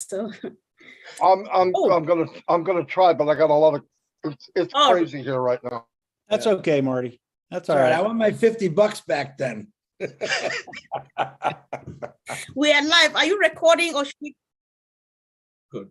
So I'm gonna try, but I got a lot of it's Oh. crazy here right now. That's okay, Marty. That's all All right, I right. want my $50 back then. we are live. Are you recording or should we? Good.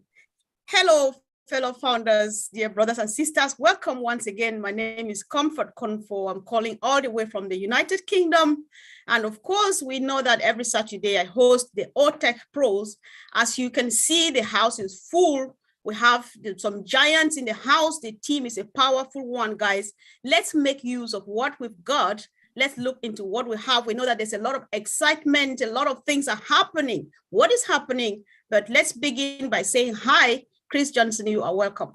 Hello, fellow founders, dear brothers and sisters. Welcome once again. My name is Comfort Confo. I'm calling all the way from the United Kingdom. And of course, we know that every Saturday I host the OTech Pros. As you can see, the house is full. We have some giants in the house. The team is a powerful one, guys. Let's make use of what we've got. Let's look into what we have. We know that there's a lot of excitement. A lot of things are happening. What is happening? But let's begin by saying hi. Chris Johnson, you are welcome.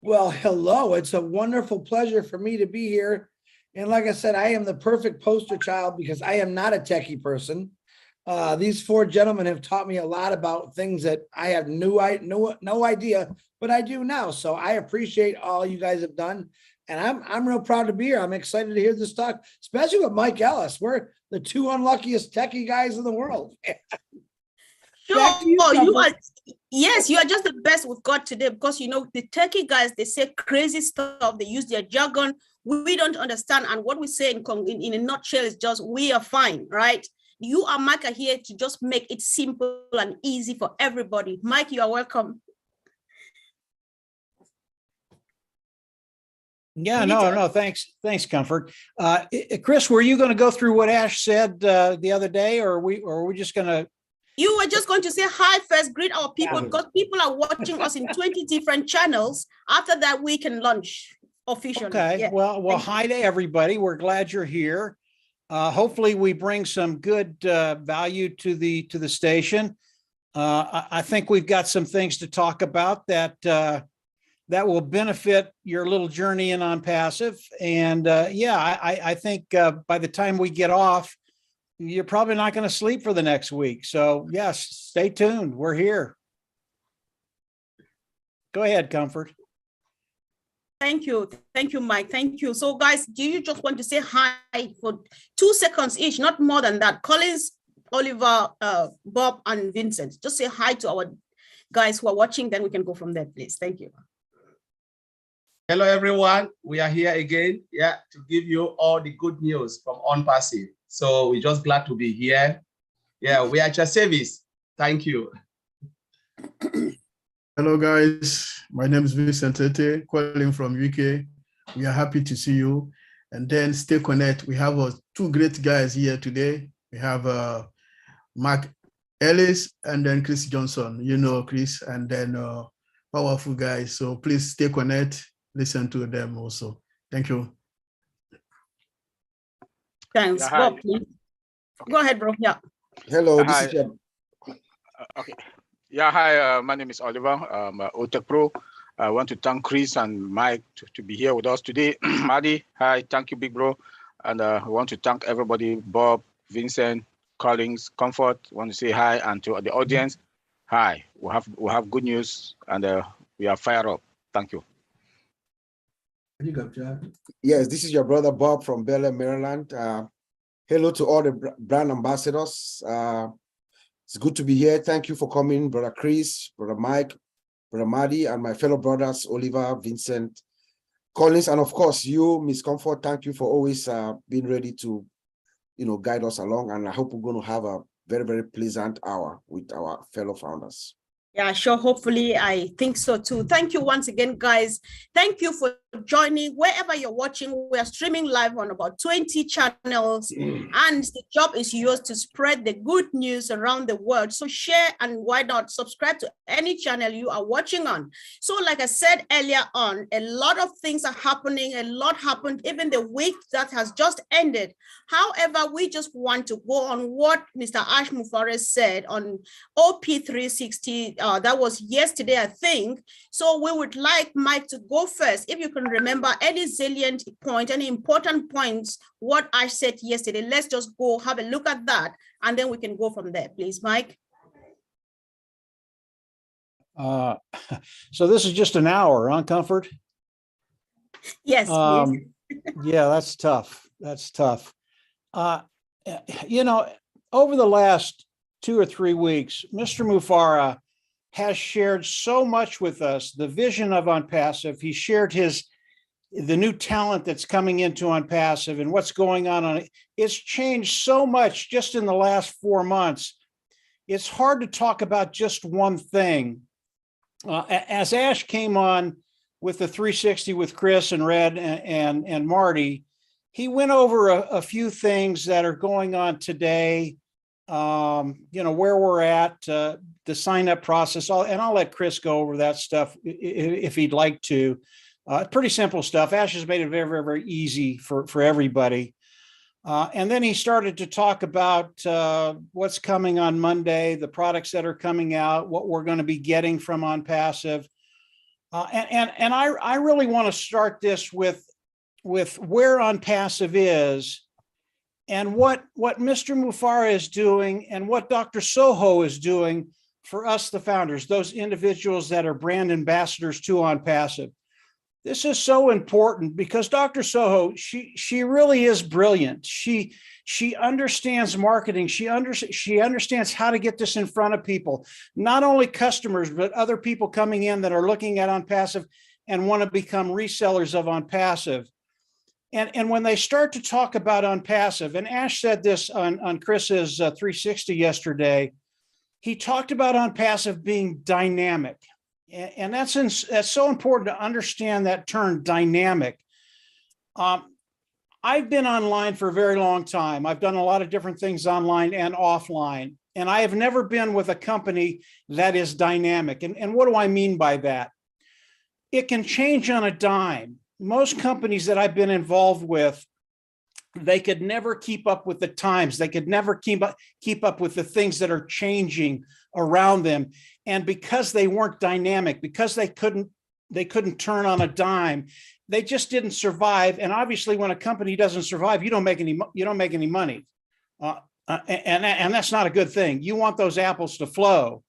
Well, hello. It's a wonderful pleasure for me to be here. And like I said, I am the perfect poster child because I am not a techie person. These four gentlemen have taught me a lot about things that I have no idea, but I do now. So I appreciate all you guys have done. And I'm real proud to be here. I'm excited to hear this talk, especially with Mike Ellis. We're the two unluckiest techie guys in the world. Sure, you are. Yes, you are just the best we've got today because you know the turkey guys, they say crazy stuff. They use their jargon. We don't understand, and what we say in a nutshell is just we are fine, right? You are Mike are here to just make it simple and easy for everybody. Mike, you are welcome. Yeah, no, thanks, Comfort. Chris, were you going to go through what Ash said the other day, or are we just going to? You were just going to say hi first, greet our people, because people are watching us in 20 different channels. After that, we can launch officially. Okay, yeah. Well, hi to everybody. We're glad you're here. Hopefully we bring some good value to the station. I think we've got some things to talk about that will benefit your little journey in on passive. And I think by the time we get off, you're probably not going to sleep for the next week. So yes, stay tuned. We're here. Go ahead, Comfort. Thank you, Mike. Thank you. So guys, do you just want to say hi for 2 seconds each, not more than that? Collins, Oliver, Bob, and Vincent. Just say hi to our guys who are watching, then we can go from there, please. Thank you. Hello, everyone. We are here again, to give you all the good news from OnPassive. So we're just glad to be here. Yeah, we are at your service. Thank you. Hello, guys. My name is Vincent Tete, calling from UK. We are happy to see you. And then stay connected. We have two great guys here today. We have Mark Ellis and then Chris Johnson. You know Chris, and then powerful guys. So please stay connected. Listen to them also. Thank you. Thanks. Yeah, Bob, please. Okay. Go ahead, bro. Yeah. Hello, this is okay. Yeah, hi, my name is Oliver. I'm OTech Pro. I want to thank Chris and Mike to be here with us today. Maddie, hi, thank you, big bro. And I want to thank everybody, Bob, Vincent, Collins, Comfort. I want to say hi, and to the audience, hi. We have good news, and we are fired up. Thank you. You go, Jack. Yes, this is your brother Bob from Bel Air, Maryland. Hello to all the brand ambassadors. It's good to be here. Thank you for coming, Brother Chris, Brother Mike, Brother Maddie, and my fellow brothers, Oliver, Vincent, Collins, and of course you, Miss Comfort. Thank you for always being ready to, guide us along. And I hope we're going to have a very, very pleasant hour with our fellow founders. Yeah, sure. Hopefully, I think so too. Thank you once again, guys. Thank you for joining. Wherever you're watching, we are streaming live on about 20 channels, and the job is yours to spread the good news around the world. So share, and why not subscribe to any channel you are watching on. So like I said earlier on, a lot of things are happening. A lot happened even the week that has just ended. However, we just want to go on what Mr. Ash Mufareh said on OP360. That was yesterday, I think. So we would like Mike to go first. If you can remember any salient point, any important points, what Ash said yesterday, let's just go have a look at that, and then we can go from there, please, Mike. So this is just an hour, huh, Comfort? Yes. Yeah, that's tough. That's tough. Over the last 2 or 3 weeks, Mr. Mufareh has shared so much with us, the vision of OnPassive. He shared the new talent that's coming into OnPassive and what's going on it. It's changed so much just in the last 4 months. It's hard to talk about just one thing. As Ash came on with the 360 with Chris and Red and Marty, he went over a few things that are going on today, where we're at, the sign up process, and I'll let Chris go over that stuff if he'd like to. Pretty simple stuff. Ash has made it very, very, very easy for everybody. And then he started to talk about what's coming on Monday, the products that are coming out, what we're going to be getting from OnPassive. And I really want to start this with where OnPassive is and what Mr. Mufareh is doing and what Dr. Soho is doing for us, the founders, those individuals that are brand ambassadors to OnPassive. This is so important because Dr. Soho, she really is brilliant. She understands marketing. She understands how to get this in front of people, not only customers, but other people coming in that are looking at OnPassive and want to become resellers of OnPassive. And when they start to talk about OnPassive, and Ash said this on Chris's 360 yesterday, he talked about OnPassive being dynamic. And that's so important to understand that term, dynamic. I've been online for a very long time. I've done a lot of different things online and offline, and I have never been with a company that is dynamic. And what do I mean by that? It can change on a dime. Most companies that I've been involved with, they could never keep up with the times. They could never keep up with the things that are changing around them. And because they weren't dynamic, because they couldn't turn on a dime, they just didn't survive. And obviously, when a company doesn't survive, you don't make any money, and that's not a good thing. You want those apples to flow.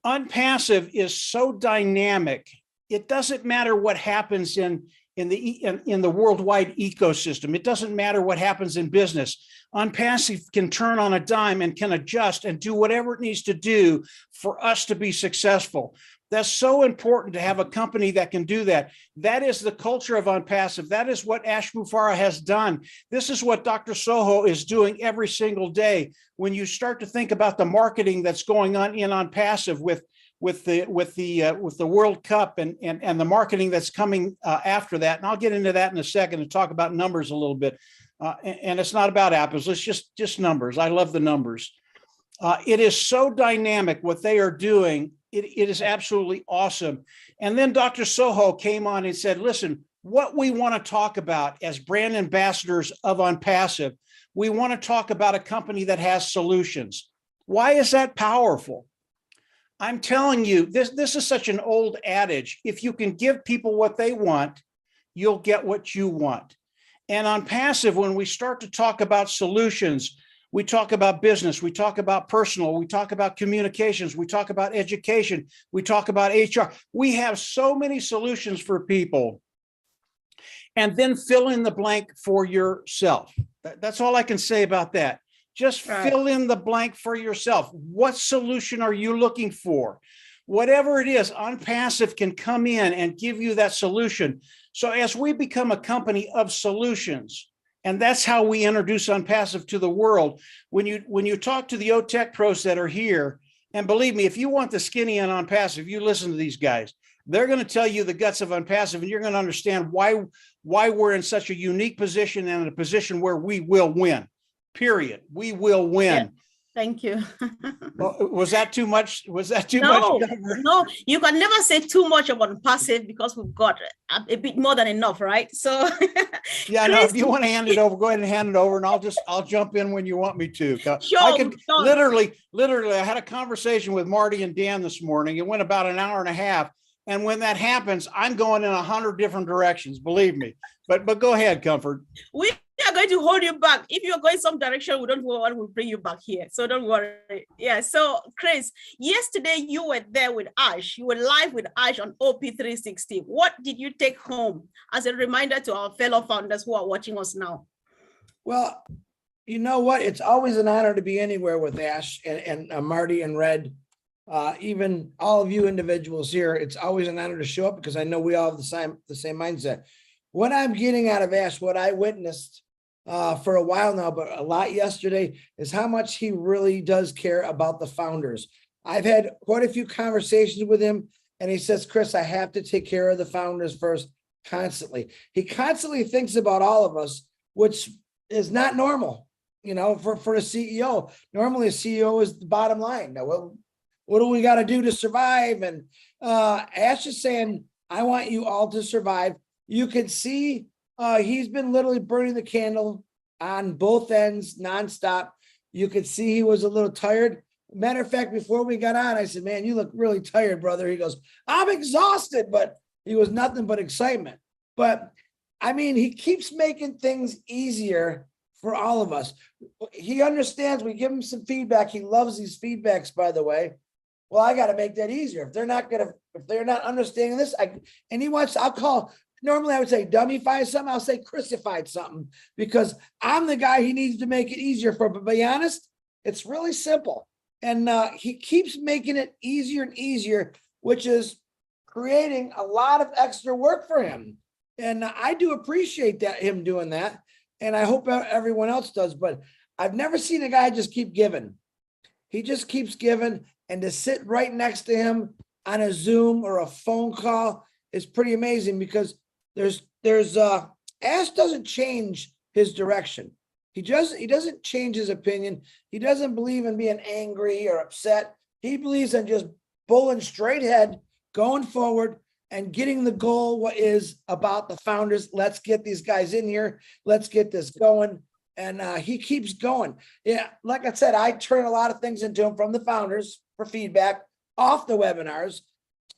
OnPassive is so dynamic. It doesn't matter what happens in the worldwide ecosystem. It doesn't matter what happens in business. OnPassive can turn on a dime and can adjust and do whatever it needs to do for us to be successful. That's so important to have a company that can do that. That is the culture of OnPassive. That is what Ash Mufareh has done. This is what Dr. Soho is doing every single day. When you start to think about the marketing that's going on in OnPassive with the World Cup and the marketing that's coming after that. And I'll get into that in a second and talk about numbers a little bit. And it's not about apples, it's just numbers. I love the numbers. It is so dynamic what they are doing. It is absolutely awesome. And then Dr. Soho came on and said, listen, what we want to talk about as brand ambassadors of OnPassive, we want to talk about a company that has solutions. Why is that powerful? I'm telling you, this is such an old adage. If you can give people what they want, you'll get what you want. And OnPassive, when we start to talk about solutions, we talk about business, we talk about personal, we talk about communications, we talk about education, we talk about HR. We have so many solutions for people. And then fill in the blank for yourself. That's all I can say about that. Just fill in the blank for yourself. What solution are you looking for? Whatever it is, OnPassive can come in and give you that solution. So as we become a company of solutions, and that's how we introduce OnPassive to the world. When you talk to the OTech pros that are here, and believe me, if you want the skinny on OnPassive, you listen to these guys. They're going to tell you the guts of OnPassive, and you're going to understand why we're in such a unique position and a position where we will win. Period. We will win. Yeah. Thank you. Was that too much? Was that too much? Cover? No, you can never say too much about passive because we've got a bit more than enough, right? So yeah, no, if you want to hand it over, go ahead and hand it over, and I'll jump in when you want me to. Sure. I could literally, I had a conversation with Marty and Dan this morning. It went about an hour and a half. And when that happens, I'm going in 100 different directions, believe me. But go ahead, Comfort. We are going to hold you back. If you're going some direction, we don't want to bring you back here. So don't worry. Yeah. So Chris, yesterday you were there with Ash. You were live with Ash on OP360. What did you take home as a reminder to our fellow founders who are watching us now? Well, you know what? It's always an honor to be anywhere with Ash and Marty and Red. even all of you individuals here. It's always an honor to show up because I know we all have the same mindset. What I'm getting out of Ash, what I witnessed for a while now, but a lot yesterday, is how much he really does care about the founders. I've had quite a few conversations with him, and he says, Chris, I have to take care of the founders first, constantly. He constantly thinks about all of us, which is not normal, you know, for a CEO. Normally a CEO is the bottom line. Now, what do we got to do to survive? And Ash is saying, I want you all to survive. You can see he's been literally burning the candle on both ends nonstop. You could see he was a little tired. Matter of fact, before we got on, I said, man, you look really tired, brother. He goes, I'm exhausted, but he was nothing but excitement. But I mean, he keeps making things easier for all of us. He understands. We give him some feedback. He loves these feedbacks, by the way. Well, I got to make that easier. If they're not understanding this, normally I would say dummyfy something. I'll say Chrisified something, because I'm the guy he needs to make it easier for. But to be honest, it's really simple. And he keeps making it easier and easier, which is creating a lot of extra work for him. And I do appreciate him doing that. And I hope everyone else does. But I've never seen a guy just keep giving. He just keeps giving. And to sit right next to him on a Zoom or a phone call is pretty amazing, because Ash doesn't change his direction. He doesn't change his opinion. He doesn't believe in being angry or upset. He believes in just bowling straight ahead, going forward, and getting the goal. What is about the founders? Let's get these guys in here. Let's get this going. And he keeps going. Yeah, like I said, I turn a lot of things into him from the founders for feedback off the webinars.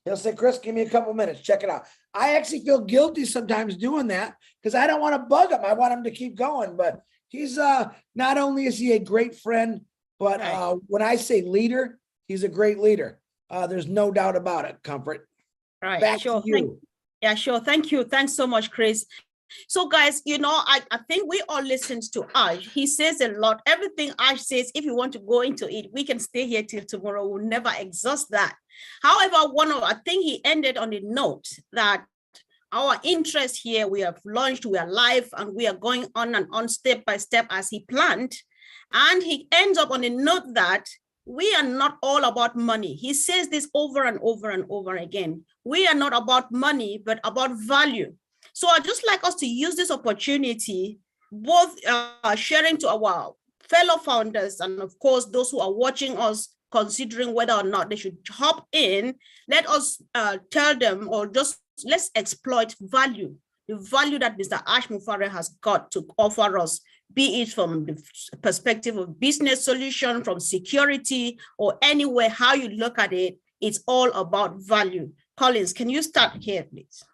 He'll say, Chris, give me a couple minutes. Check it out. I actually feel guilty sometimes doing that because I don't want to bug him. I want him to keep going. But he's not only is he a great friend, but when I say leader, he's a great leader. There's no doubt about it. Comfort. Right. Back Sure. to you. Yeah, sure. Thank you. Thanks so much, Chris. So guys, you know, I think we all listened to Ash. He says a lot. Everything Ash says, if you want to go into it, we can stay here till tomorrow. We'll never exhaust that. However, I think he ended on a note that our interest here, we have launched, we are live, and we are going on and on step by step as he planned. And he ends up on a note that we are not all about money. He says this over and over and over again. We are not about money, but about value. So I'd just like us to use this opportunity, both sharing to our fellow founders and of course, those who are watching us, considering whether or not they should hop in. Let us tell them, or just let's exploit value, the value that Mr. Ash Mufareh has got to offer us, be it from the perspective of business solution, from security, or anywhere, how you look at it, it's all about value. Collins, can you start here, please?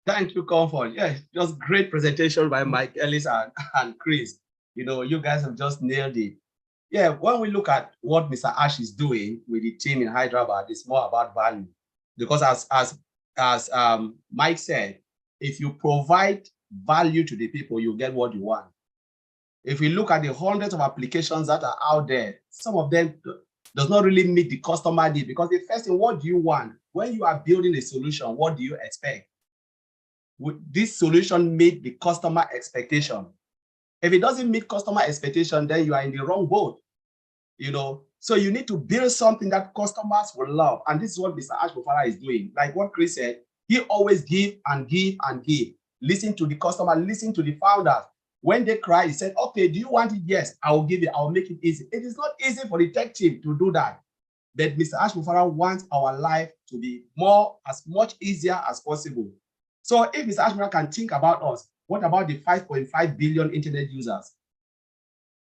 Thank you, Comfort. Yes, just great presentation by Mike Ellis and Chris. You know, you guys have just nailed it. Yeah, when we look at what Mr. Ash is doing with the team in Hyderabad, it's more about value. Because as Mike said, if you provide value to the people, you get what you want. If we look at the hundreds of applications that are out there, some of them does not really meet the customer need, because the first thing, what do you want? When you are building a solution, what do you expect? Would this solution meet the customer expectation? If it doesn't meet customer expectation, then you are in the wrong boat, you know? So you need to build something that customers will love. And this is what Mr. Ash Mufareh is doing. Like what Chris said, he always give and give and give. Listen to the customer, listen to the founders. When they cry, he said, okay, do you want it? Yes, I will give it. I will make it easy. It is not easy for the tech team to do that. But Mr. Ash Mufareh wants our life to be as much easier as possible. So if Mr. Ash Mufareh can think about us, what about the 5.5 billion internet users?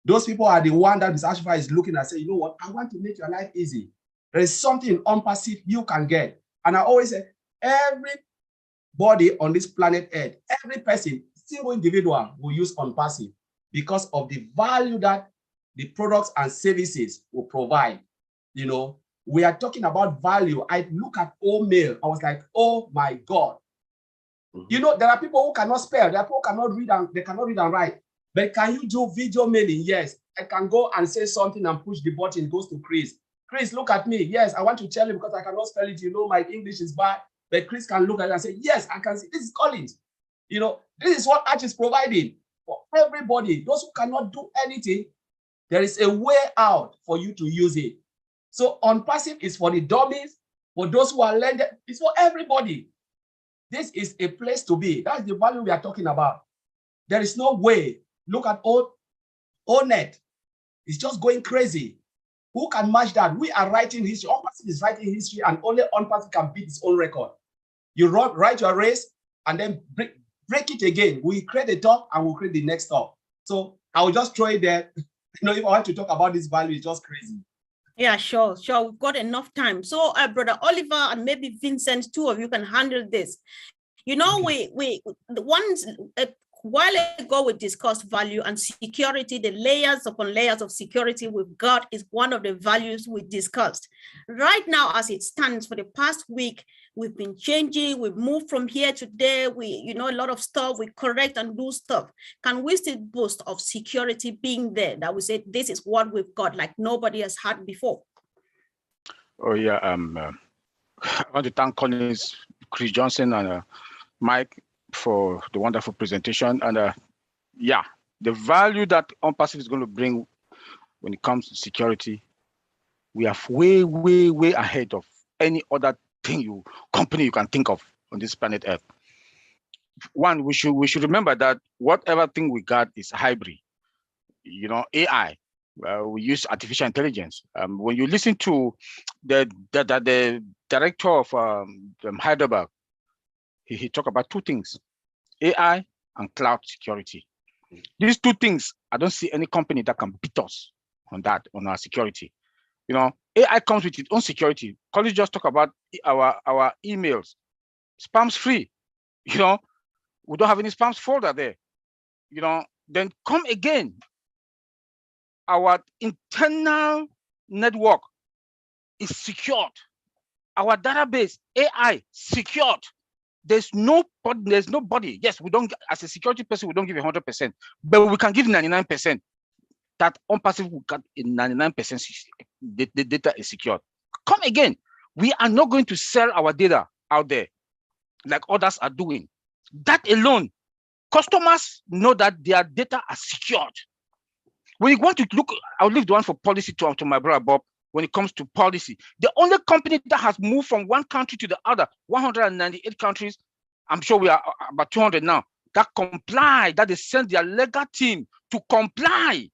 Those people are the one that Mr. Ash Mufareh is looking at, say, you know what, I want to make your life easy. There is something unpassive you can get. And I always say, everybody on this planet Earth, every person, single individual will use unpassive because of the value that the products and services will provide. You know, we are talking about value. I look at Mail. I was like, oh my God. You know, there are people who cannot spell, there are people who cannot read and they cannot read and write. But can you do video mailing? Yes, I can go and say something and push the button, it goes to Chris. Chris, look at me. Yes, I want to tell you because I cannot spell it. You know, my English is bad. But Chris can look at it and say, yes, I can see. This is Collins. You know, this is what Arch is providing for everybody. Those who cannot do anything, there is a way out for you to use it. So OnPassive is for the dummies, for those who are learned. It's for everybody. This is a place to be. That's the value we are talking about. There is no way. Look at ONET. It's just going crazy. Who can match that? We are writing history. OnPassive is writing history, and only OnPassive can beat its own record. You write your race and then break it again. We create a top and we'll create the next top. So I will just throw it there. You know, if I want to talk about this value, it's just crazy. Yeah, sure. We've got enough time. So, Brother Oliver and maybe Vincent, two of you can handle this. You know, a while ago we discussed value and security. The layers upon layers of security we've got is one of the values we discussed. Right now, as it stands, for the past week, we've been changing. We've moved from here to there. A lot of stuff. We correct and do stuff. Can we still boast of security being there? That we say this is what we've got, like nobody has had before. Oh yeah. I want to thank Collins, Chris Johnson, and Mike for the wonderful presentation. And yeah, the value that OnPassive is going to bring when it comes to security, we are way, way, way ahead of any other company you can think of on this planet Earth. One, we should remember that whatever thing we got is hybrid. You know, AI. We use artificial intelligence. When you listen to the director of Heidelberg, he talked about two things: AI and cloud security. These two things, I don't see any company that can beat us on our security. You know, AI comes with its own security. College just talk about our emails, spams free. You know, we don't have any spams folder there. You know, then come again. Our internal network is secured. Our database, AI, secured. There's nobody. Yes, we don't, as a security person, we don't give 100%, but we can give 99%. That OnPassive will get 99%. The data is secured. Come again. We are not going to sell our data out there like others are doing. That alone, customers know that their data are secured. When you want to look, I'll leave the one for policy to my brother Bob. When it comes to policy, the only company that has moved from one country to the other, 198 countries, I'm sure we are about 200 now, that comply, that they send their legal team to comply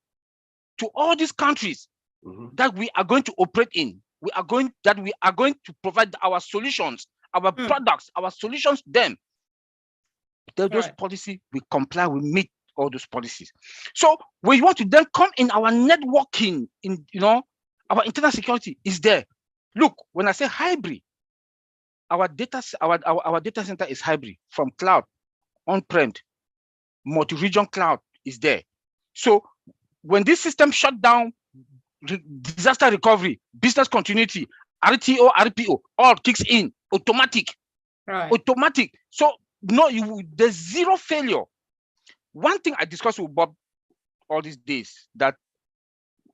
to all these countries that we are going to operate in. We are going to provide our solutions, our products, our solutions to them. Those policies, we comply, we meet all those policies. So we want to then come in our networking, our internal security is there. Look, when I say hybrid, our data center is hybrid, from cloud, on-prem, multi-region cloud is there. So when this system shut down, disaster recovery, business continuity, RTO, RPO, all kicks in, automatic. Right. Automatic. So there's zero failure. One thing I discussed with Bob all these days, that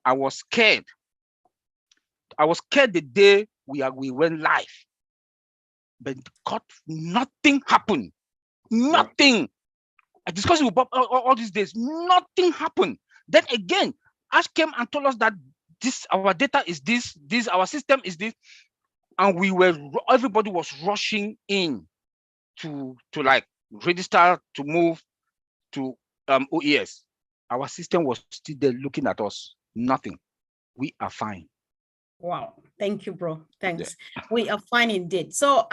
I was scared. I was scared the day we went live, but nothing happened. Nothing. I discussed with Bob all these days. Nothing happened. Then again, Ash came and told us that our data is this, our system is this, and everybody was rushing in to like register to move to OES. Our system was still there looking at us. Nothing. We are fine. Wow. Thank you, bro. Thanks. Yeah. We are fine indeed. So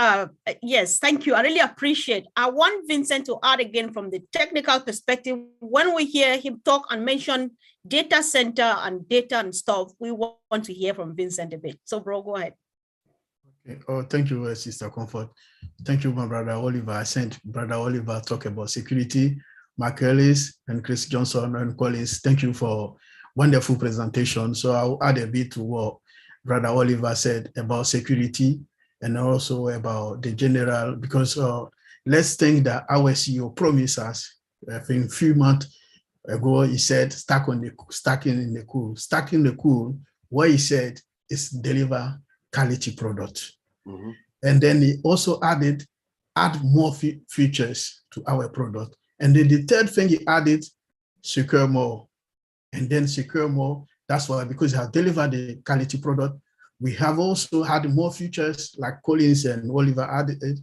yes, thank you. I really appreciate. I want Vincent to add again from the technical perspective. When we hear him talk and mention data center and data and stuff, we want to hear from Vincent a bit. So bro, go ahead. Okay. Oh, thank you, Sister Comfort. Thank you, my brother Oliver. I sent brother Oliver talk about security. Mark Ellis and Chris Johnson and Collins, thank you for wonderful presentation. So I'll add a bit to what Brother Oliver said about security and also about the general, because let's think that our CEO promised us a few months ago, he said, stacking in the cool. What he said is deliver quality product. Mhm. And then he also add more features to our product. And then the third thing he added, secure more. And then secure more, that's why, because he has delivered the quality product, we have also had more features like Collins and Oliver added it.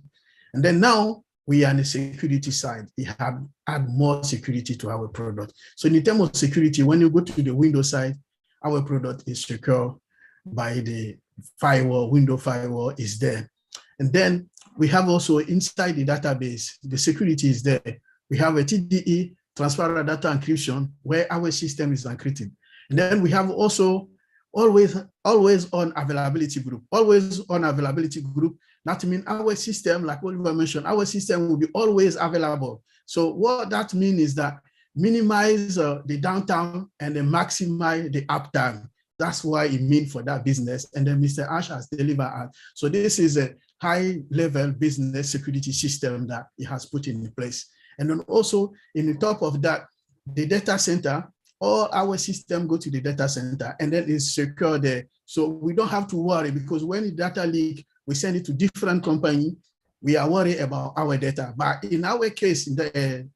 And then now we are on the security side. We have add more security to our product. So in terms of security, when you go to the Windows side, our product is secure by the firewall, window firewall is there. And then we have also inside the database, the security is there. We have a TDE, transparent data encryption, where our system is encrypted. And then we have also always on availability group, always on availability group. That means our system, like Oliver mentioned, our system will be always available. So what that means is that minimize the downtime and then maximize the uptime. That's why it means for that business. And then Mr. Ash has delivered. So this is a high level business security system that he has put in place. And then also in the top of that, the data center, all our system go to the data center and then it's secure there. So we don't have to worry, because when the data leak, we send it to different company, we are worried about our data. But in our case,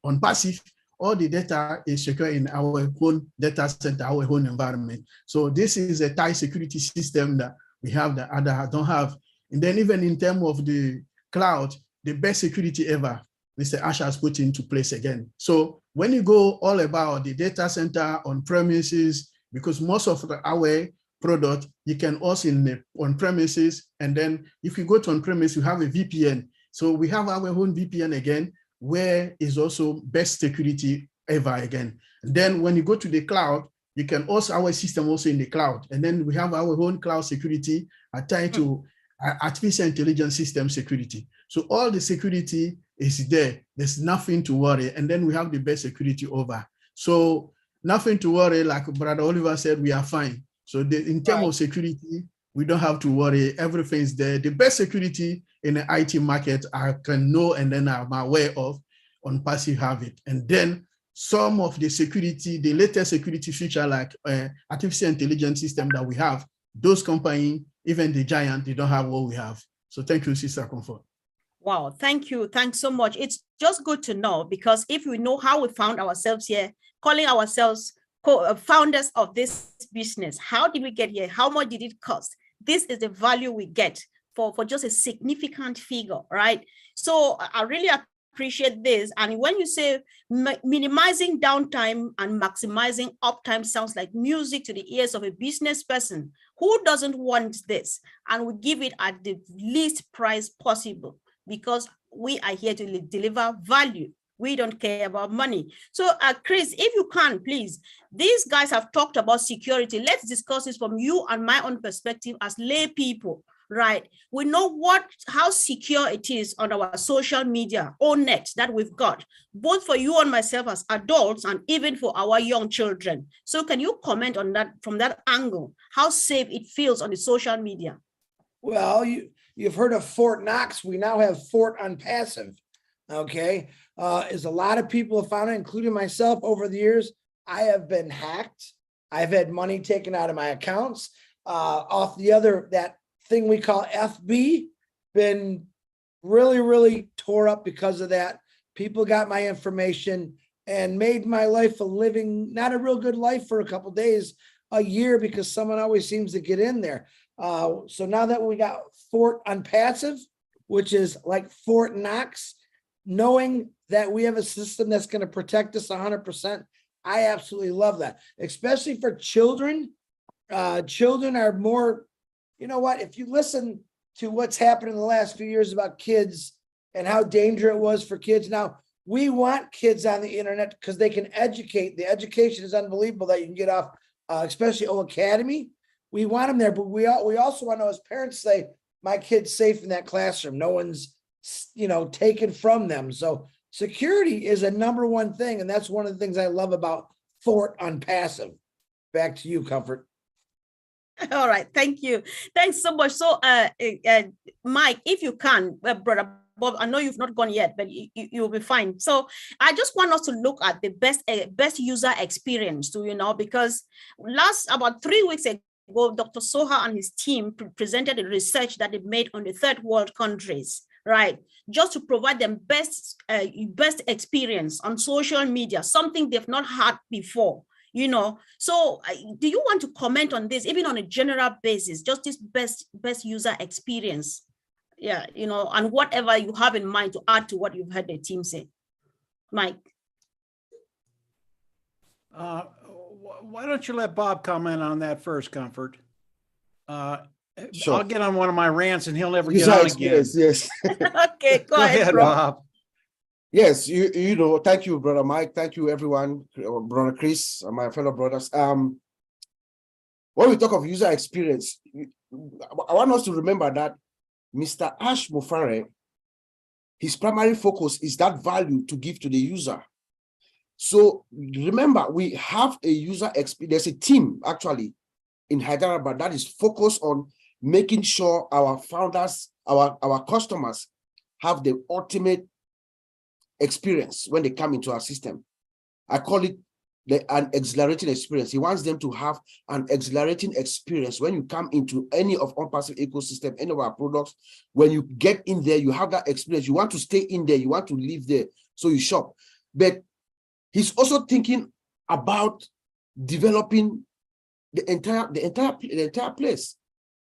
on passive, all the data is secure in our own data center, our own environment. So this is a tight security system that we have that others don't have. And then even in terms of the cloud, the best security ever, Mr. Ash has put into place again. So when you go all about the data center on premises, because most of our product, you can also on premises. And then if you go to on premise, you have a VPN. So we have our own VPN again, where is also best security ever again. And then when you go to the cloud, you can also, our system also in the cloud. And then we have our own cloud security attached to artificial intelligence system security. So all the security is there. There's nothing to worry. And then we have the best security over. So nothing to worry, like Brother Oliver said, we are fine. So in terms of security, we don't have to worry. Everything's there. The best security in the IT market I can know and then I'm aware of on passive have it. And then some of the security, the latest security feature like artificial intelligence system that we have, those companies, even the giant, they don't have what we have. So thank you, Sister Comfort. Wow, thank you. Thanks so much. It's just good to know, because if we know how we found ourselves here, calling ourselves founders of this business, how did we get here? How much did it cost? This is the value we get for just a significant figure, right? So I really appreciate this. And when you say minimizing downtime and maximizing uptime sounds like music to the ears of a business person. Who doesn't want this? And we give it at the least price possible, because we are here to deliver value. We don't care about money. So Chris, if you can, please, these guys have talked about security. Let's discuss this from you and my own perspective as lay people, right? We know how secure it is on our social media or net that we've got, both for you and myself as adults and even for our young children. So can you comment on that from that angle, how safe it feels on the social media? Well, you've heard of Fort Knox. We now have Fort Unpassive. Okay. As a lot of people have found it, including myself over the years, I have been hacked. I've had money taken out of my accounts. Off that thing we call FB, been really, really tore up because of that. People got my information and made my life not a real good life for a couple of days, a year, because someone always seems to get in there. So now that we got Fort Unpassive, which is like Fort Knox, knowing that we have a system that's going to protect us 100%, I absolutely love that, especially for children. Children are more, you know what, if you listen to what's happened in the last few years about kids and how dangerous it was for kids. Now, we want kids on the internet because they can educate. The education is unbelievable that you can get off, especially O Academy. We want them there, but we also want to know as parents say, my kid's safe in that classroom. No one's, taken from them. So security is a number one thing. And that's one of the things I love about Fort Unpassive. Back to you, Comfort. All right. Thank you. Thanks so much. So, Mike, if you can, Brother Bob, I know you've not gone yet, but you'll be fine. So I just want us to look at the best user experience, because about 3 weeks ago, ago, Dr. Soha and his team presented a research that they made on the third world countries, right? Just to provide them best experience on social media, something they've not had before, you know. So do you want to comment on this, even on a general basis, just this best user experience? Yeah, you know, and whatever you have in mind to add to what you've heard the team say. Mike. Why don't you let Bob comment on that first, Comfort? Sure. I'll get on one of my rants and he'll never get User on again. experience, yes. Okay, go Go ahead, bro. Bob. Yes, you know, thank you, Brother Mike. Thank you, everyone, Brother Chris, and my fellow brothers. When we talk of user experience, I want us to remember that Mr. Ash Mufare, his primary focus is that value to give to the user. So remember, we have a user experience, there's a team actually in Hyderabad that is focused on making sure our founders, our customers have the ultimate experience when they come into our system. I call it an exhilarating experience. He wants them to have an exhilarating experience when you come into any of OnPassive ecosystem, any of our products. When you get in there, you have that experience. You want to stay in there, you want to live there, so you shop. But he's also thinking about developing the entire place.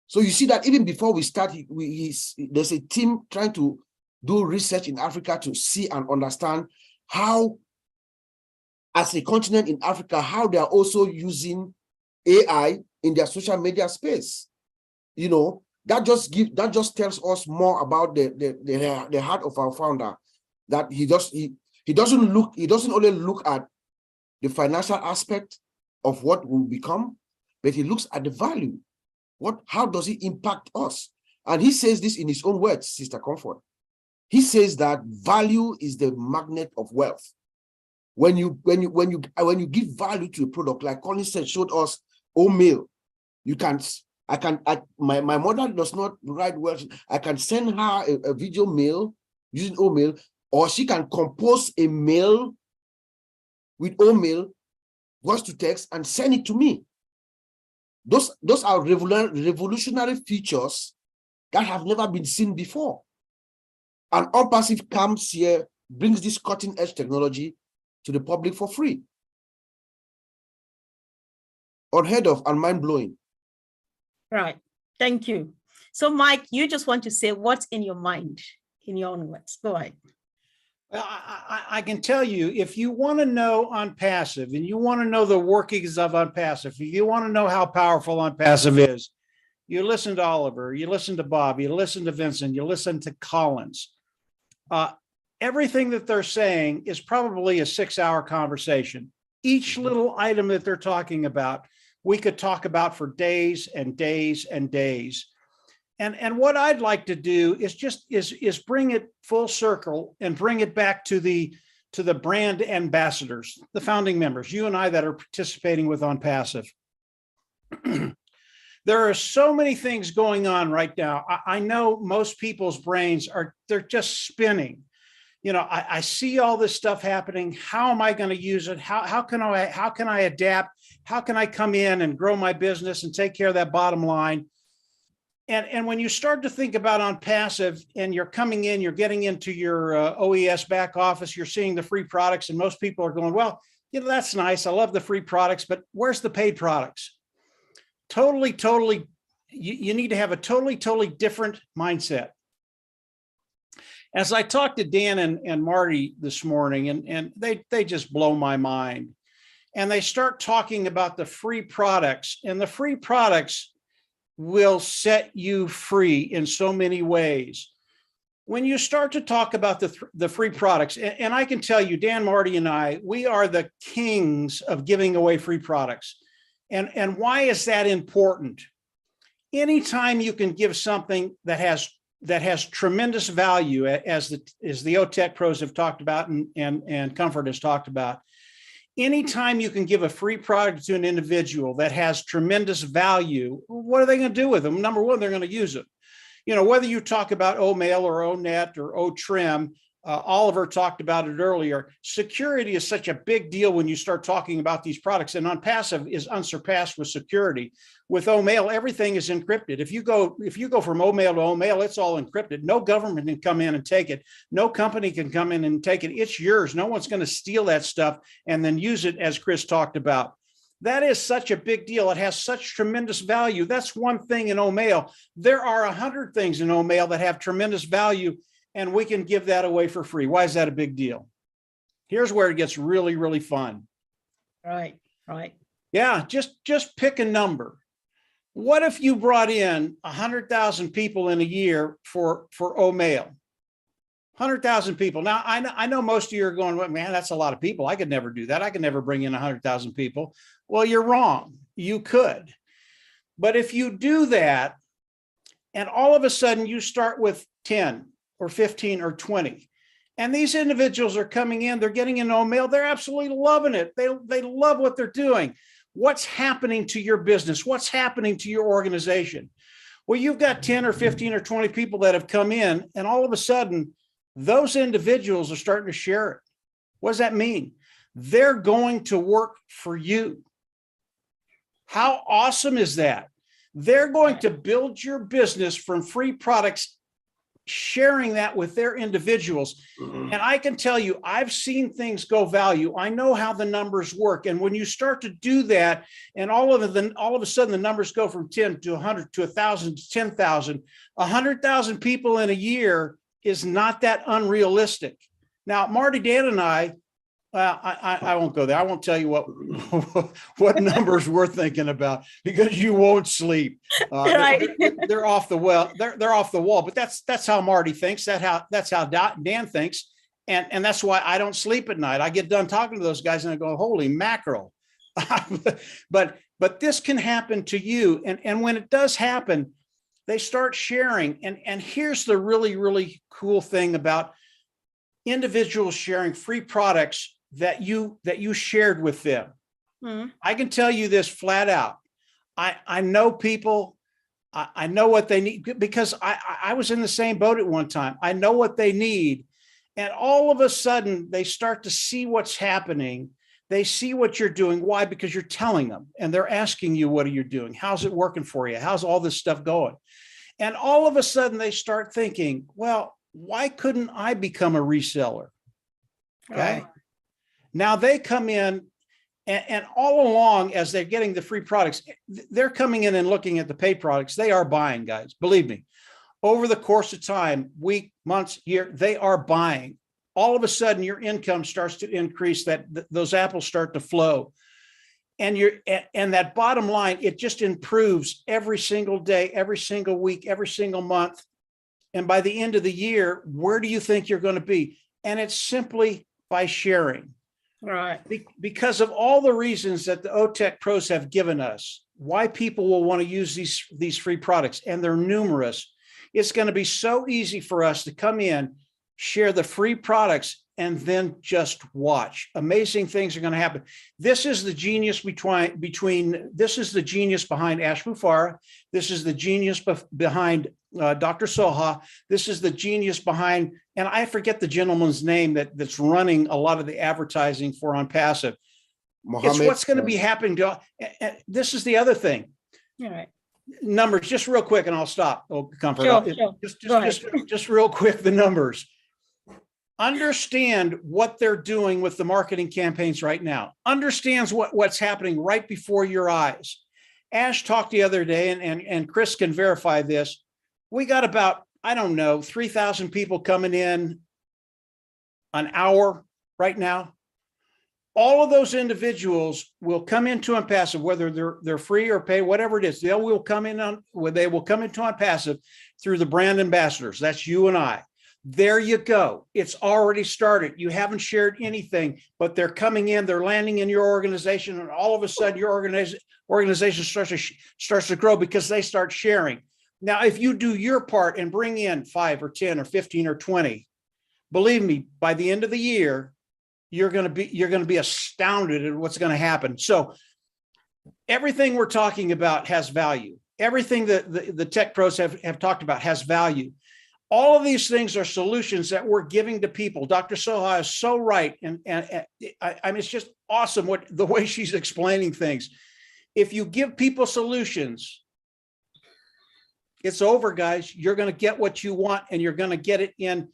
So you see that even before we start, there's a team trying to do research in Africa to see and understand how, as a continent in Africa, how they are also using AI in their social media space. You know, that just tells us more about the heart of our founder, that he doesn't only look at the financial aspect of what will become, but he looks at the value. How does it impact us? And he says this in his own words, Sister Comfort. He says that value is the magnet of wealth. When you give value to a product, like Colin said, showed us oatmeal. My mother does not write well. I can send her a video mail using oatmeal, or she can compose a mail with oatmeal, voice to text, and send it to me. Those are revolutionary features that have never been seen before. And OnPassive comes here, brings this cutting-edge technology to the public for free. Unheard of and mind-blowing. Right. Thank you. So, Mike, you just want to say what's in your mind, in your own words. Go ahead. I can tell you, if you want to know OnPassive and you want to know the workings of OnPassive, if you want to know how powerful OnPassive is, you listen to Oliver, you listen to Bob, you listen to Vincent, you listen to Collins. Everything that they're saying is probably a 6-hour conversation. Each little item that they're talking about, we could talk about for days and days and days. And what I'd like to do is bring it full circle and bring it back to the brand ambassadors, the founding members, you and I that are participating with OnPassive. There are so many things going on right now. I know most people's brains they're just spinning. You know, I see all this stuff happening. How am I going to use it? How can I adapt? How can I come in and grow my business and take care of that bottom line? And when you start to think about OnPassive and you're coming in, you're getting into your OES back office, you're seeing the free products, and most people are going, well, you know, that's nice. I love the free products, but where's the paid products? Totally, you need to have a totally different mindset. As I talked to Dan and Marty this morning, and they just blow my mind. And they start talking about the free products, and the free products will set you free in so many ways. When you start to talk about the free products, and I can tell you, Dan, Marty, and I, we are the kings of giving away free products. And why is that important? Anytime you can give something that has tremendous value, as the OTech pros have talked about and Comfort has talked about, anytime you can give a free product to an individual that has tremendous value, what are they going to do with them? Number one, they're going to use it. You know, whether you talk about OMail or ONet or OTrim, Oliver talked about it earlier. Security is such a big deal when you start talking about these products, and OnPassive is unsurpassed with security. With Omail, everything is encrypted. If you go from Omail to Omail, it's all encrypted. No government can come in and take it. No company can come in and take it. It's yours. No one's going to steal that stuff and then use it, as Chris talked about. That is such a big deal. It has such tremendous value. That's one thing in Omail. There are 100 things in Omail that have tremendous value, and we can give that away for free. Why is that a big deal? Here's where it gets really, really fun. Right. Yeah, just pick a number. What if you brought in 100,000 people in a year for Omail? 100,000 people. Now, I know most of you are going, well, man, that's a lot of people. I could never do that. I could never bring in 100,000 people. Well, you're wrong. You could. But if you do that, and all of a sudden you start with 10 or 15 or 20, and these individuals are coming in, they're getting in Omail, they're absolutely loving it. They love what they're doing. What's happening to your business? What's happening to your organization? Well, you've got 10 or 15 or 20 people that have come in, and all of a sudden, those individuals are starting to share it. What does that mean? They're going to work for you. How awesome is that? They're going to build your business from free products, sharing that with their individuals. And I can tell you, I've seen things go value. I know how the numbers work. And when you start to do that, and all of a sudden the numbers go from 10 to 100 to 1,000 to 10,000, 100,000 people in a year is not that unrealistic. Now, Marty, Dan, and I won't go there. I won't tell you what numbers we're thinking about, because you won't sleep. Right. They're off the well. They're off the wall. But that's how Marty thinks. That's how Dan thinks, and that's why I don't sleep at night. I get done talking to those guys and I go, holy mackerel! But this can happen to you, and when it does happen, they start sharing. And here's the really, really cool thing about individuals sharing free products that you shared with them. Mm-hmm. I can tell you this flat out. I know people, I know what they need, because I was in the same boat at one time. I know what they need. And all of a sudden they start to see what's happening. They see what you're doing. Why? Because you're telling them, and they're asking you, what are you doing? How's it working for you? How's all this stuff going? And all of a sudden they start thinking, well, why couldn't I become a reseller? Okay. Right. Now they come in, and all along, as they're getting the free products, they're coming in and looking at the paid products. They are buying, guys. Believe me, over the course of time, week, months, year, they are buying. All of a sudden, your income starts to increase. Those apples start to flow, and that bottom line, it just improves every single day, every single week, every single month. And by the end of the year, where do you think you're going to be? And it's simply by sharing. Right. Because of all the reasons that the OTech pros have given us, why people will want to use these free products, and they're numerous. It's going to be so easy for us to come in, share the free products, and then just watch. Amazing things are going to happen. This is the genius this is the genius behind Ash Mufareh. This is the genius behind Dr. Soha. This is the genius behind, and I forget the gentleman's name that's running a lot of the advertising for OnPassive. It's what's going to be happening to. This is the other thing. All right. Numbers, just real quick, and I'll stop. Oh, Comfort. Sure. Just real quick, the numbers. Understand what they're doing with the marketing campaigns right now. Understands what's happening right before your eyes. Ash talked the other day, and Chris can verify this. We got about, 3,000 people coming in an hour right now. All of those individuals will come into OnPassive, whether they're free or pay, whatever it is. They will come into OnPassive through the brand ambassadors. That's you and I. There you go. It's already started. You haven't shared anything, but they're coming in, they're landing in your organization, and all of a sudden your organization starts to grow because they start sharing. Now, if you do your part and bring in 5 or 10 or 15 or 20, believe me, by the end of the year, you're going to be astounded at what's going to happen. So everything we're talking about has value. Everything that the tech pros have talked about has value. All of these things are solutions that we're giving to people. Dr. Soha is so right. And I mean, it's just awesome the way she's explaining things. If you give people solutions, it's over, guys. You're going to get what you want, and you're going to get it in.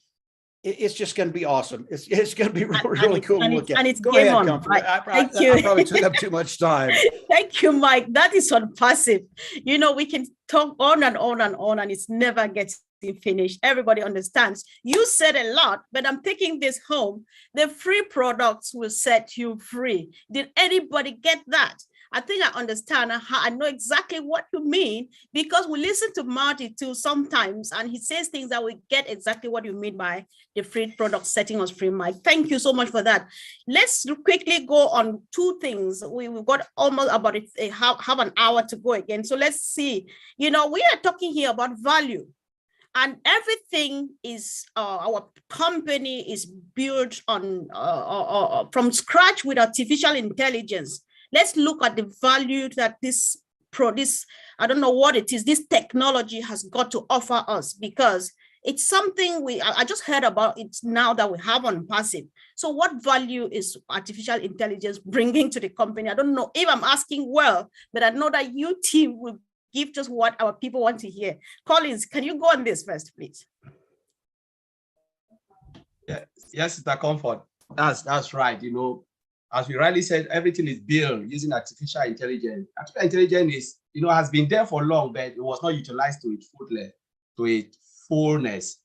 It's just going to be awesome. It's going to be really cool to look at. And it's Go game ahead, on. Comfort. Thank you. I probably took up too much time. Thank you, Mike. That is on passive. You know, we can talk on and on and on, and it's never getting finished. Everybody understands. You said a lot, but I'm taking this home. The free products will set you free. Did anybody get that? I think I understand. I know exactly what you mean, because we listen to Marty too sometimes, and he says things that we get exactly what you mean by the free product setting us free, Mike. Thank you so much for that. Let's quickly go on two things. We've got almost about half an hour to go again. So let's see. You know, we are talking here about value. And everything is, our company is built on from scratch with artificial intelligence. Let's look at the value that this, I don't know what it is, this technology has got to offer us, because it's something I just heard about it now that we have on passive. So what value is artificial intelligence bringing to the company? I don't know if I'm asking well, but I know that you team will give just what our people want to hear. Collins, can you go on this first, please? Yeah. Yes, Mr. Comfort. That's right. You know, as we rightly said, everything is built using artificial intelligence. Artificial intelligence is, you know, has been there for long, but it was not utilized to its fullness.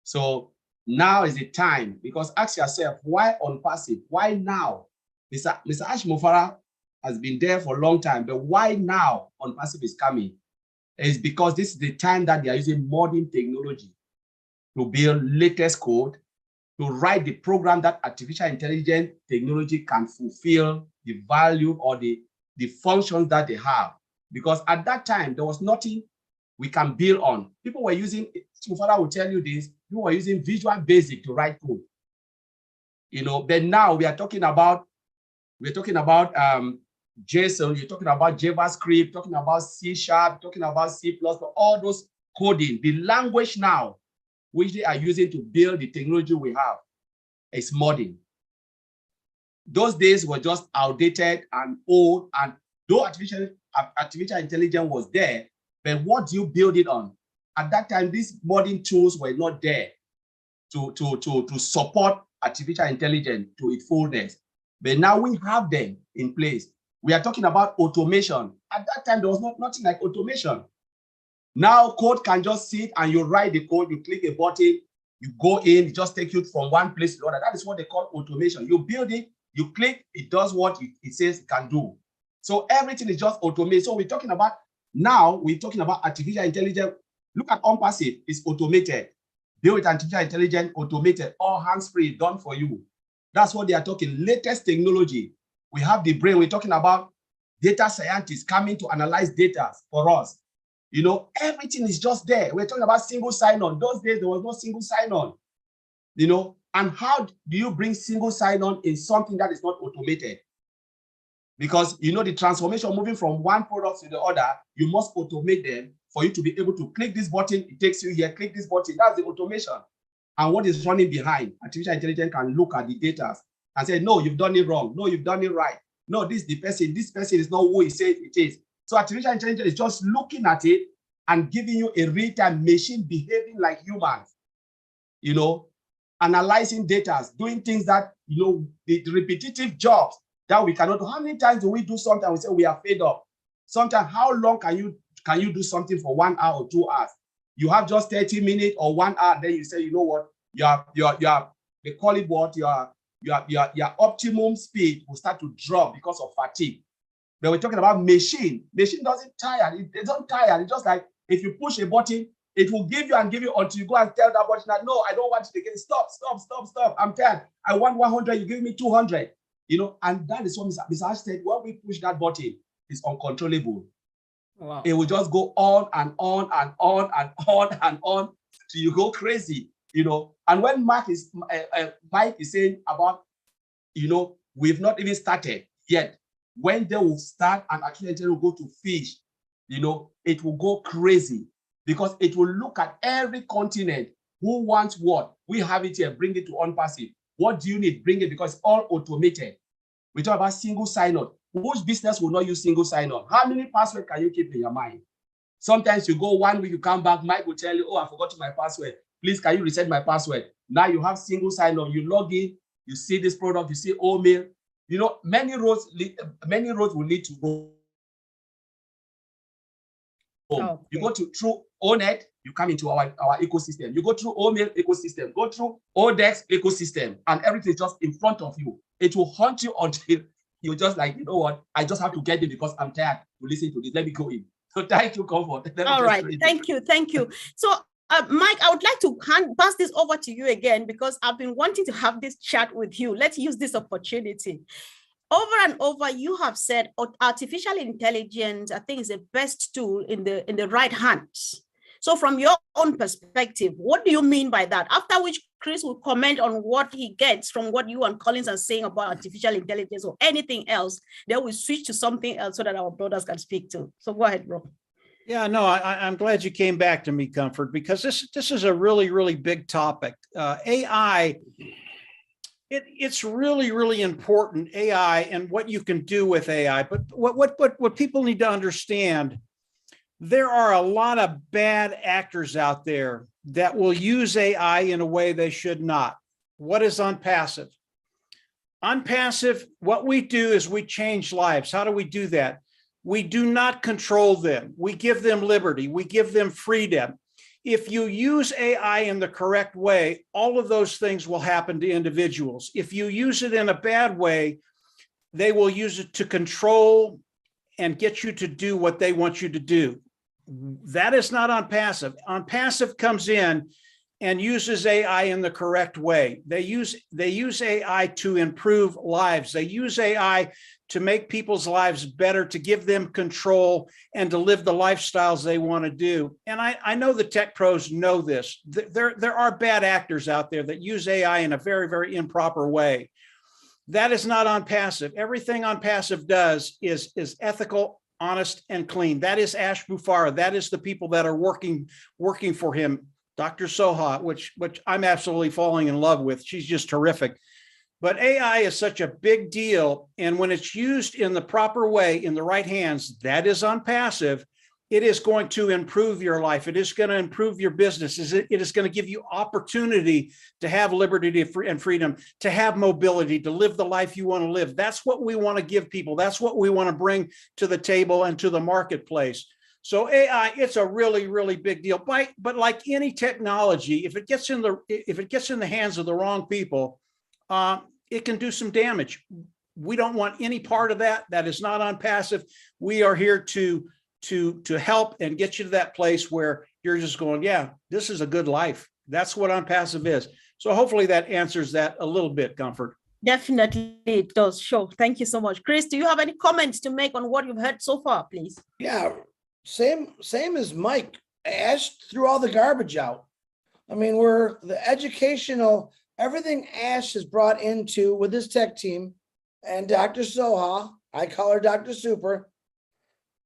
So now is the time, because ask yourself, why on passive? Why now? Mr. Ash Mufara has been there for a long time, but why now on passive is coming? It's because this is the time that they are using modern technology to build latest code, to write the program that artificial intelligence technology can fulfill the value or the functions that they have. Because at that time, there was nothing we can build on. People were using, Mufara will tell you this, people were using Visual Basic to write code. You know, but now we're talking about JSON, you're talking about JavaScript, talking about C#, talking about C++, all those coding. The language now, which they are using to build the technology we have, is modern. Those days were just outdated and old, and though artificial intelligence was there, but what do you build it on? At that time, these modern tools were not there to support artificial intelligence to its fullness. But now we have them in place. We are talking about automation. At that time, there was nothing like automation. Now code can just sit and you write the code, you click a button, you go in, it just takes you from one place to the other. That is what they call automation. You build it, you click, it does what it says it can do. So everything is just automated. So we're talking about artificial intelligence. Look at OnPassive, it's automated. Build with artificial intelligence, automated, all hands-free, done for you. That's what they are talking, latest technology. We have the brain, we're talking about data scientists coming to analyze data for us. You know, everything is just there. We're talking about single sign-on. Those days, there was no single sign-on. You know, and how do you bring single sign-on in something that is not automated? Because, you know, the transformation moving from one product to the other, you must automate them for you to be able to click this button, it takes you here, click this button. That's the automation. And what is running behind? Artificial intelligence can look at the data and say, no, you've done it wrong. No, you've done it right. No, this person is not who he says it is. So artificial intelligence is just looking at it and giving you a real-time machine behaving like humans, you know, analyzing data, doing things that, you know, the repetitive jobs that we cannot do. How many times do we do something and we say we are fed up? Sometimes, how long can you do something for 1 hour or 2 hours? You have just 30 minutes or 1 hour, then you say, you know what, they call it what, your optimum speed will start to drop because of fatigue. But we're talking about machine. Machine doesn't tire. It doesn't tire. It's just like if you push a button, it will give you until you go and tell that button that, no, I don't want it again. Stop. I'm tired. I want 100. You give me 200. You know, and that is what Mr. Ash said. When we push that button, it's uncontrollable. Wow. It will just go on and on and on and on and on till you go crazy. You know, and when Mike is saying about, you know, we've not even started yet. When they will start and actually will go to fish, you know, it will go crazy because it will look at every continent Who wants what? We have it here. Bring it to OnPassive. What do you need? Bring it, because it's all automated. We talk about single sign-on. Which business will not use single sign-on? How many passwords can you keep in your mind? Sometimes you go 1 week, you come back, Mike will tell you, oh, I forgot my password. Please, can you reset my password? Now you have single sign-on. You log in, you see this product, you see mail. You know, many roads will lead to home. Okay. You go through ONET, you come into our ecosystem. You go through OMail ecosystem, go through ODEX ecosystem, and everything is just in front of you. It will haunt you until you're just like, you know what? I just have to get it because I'm tired to listen to this. Let me go in. So thank you, Comfort. All right. Thank you. Thank you. So, Mike, I would like to pass this over to you again because I've been wanting to have this chat with you. Let's use this opportunity. Over and over, you have said artificial intelligence, I think, is the best tool in the right hands. So from your own perspective, what do you mean by that? After which Chris will comment on what he gets from what you and Collins are saying about artificial intelligence or anything else. Then we switch to something else so that our brothers can speak too. So go ahead, bro. Yeah, no, I'm glad you came back to me, Comfort, because this is a really, really big topic. AI, it's really, really important, AI and what you can do with AI. But what people need to understand, there are a lot of bad actors out there that will use AI in a way they should not. What is OnPassive? OnPassive, what we do is we change lives. How do we do that? We do not control them. We give them liberty. We give them freedom. If you use AI in the correct way, all of those things will happen to individuals. If you use it in a bad way, they will use it to control and get you to do what they want you to do. That is not OnPassive. OnPassive comes in and uses AI in the correct way. They use AI to improve lives. They use AI to make people's lives better, to give them control and to live the lifestyles they want to do. And I know the tech pros know this. There are bad actors out there that use AI in a very, very improper way. That is not OnPassive. Everything OnPassive does is ethical, honest, and clean. That is Ash Bufara. That is the people that are working for him. Dr. Soha, which I'm absolutely falling in love with. She's just terrific. But AI is such a big deal. And when it's used in the proper way, in the right hands, that is OnPassive, it is going to improve your life. It is going to improve your business. It is going to give you opportunity to have liberty and freedom, to have mobility, to live the life you want to live. That's what we want to give people. That's what we want to bring to the table and to the marketplace. So AI, it's a really, really big deal. But like any technology, if it gets in the hands of the wrong people, it can do some damage. We don't want any part of that. That is not OnPassive. We are here to help and get you to that place where you're just going, yeah, this is a good life. That's what OnPassive is. So hopefully that answers that a little bit, Comfort. Definitely it does. Sure. Thank you so much. Chris, do you have any comments to make on what you've heard so far, please? Yeah, same as Mike. Ash threw all the garbage out. I mean, we're the educational, everything Ash has brought into with this tech team and Dr. Soha, I call her Dr. Super,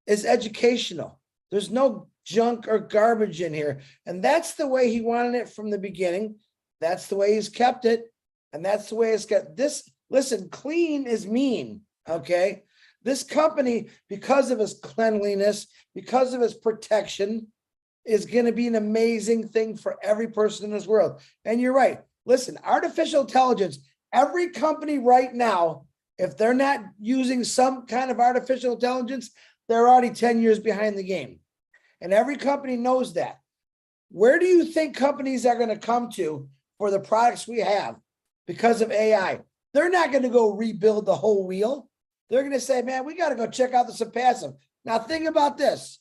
is educational. There's no junk or garbage in here. And that's the way he wanted it from the beginning. That's the way he's kept it. And that's the way it's got this. Listen, clean is mean, okay? This company, because of his cleanliness, because of his protection, is going to be an amazing thing for every person in this world. And you're right. Listen, artificial intelligence, every company right now, if they're not using some kind of artificial intelligence, they're already 10 years behind the game. And every company knows that. Where do you think companies are going to come to for the products we have because of AI? They're not going to go rebuild the whole wheel. They're going to say, man, we got to go check out the OnPassive. Now think about this.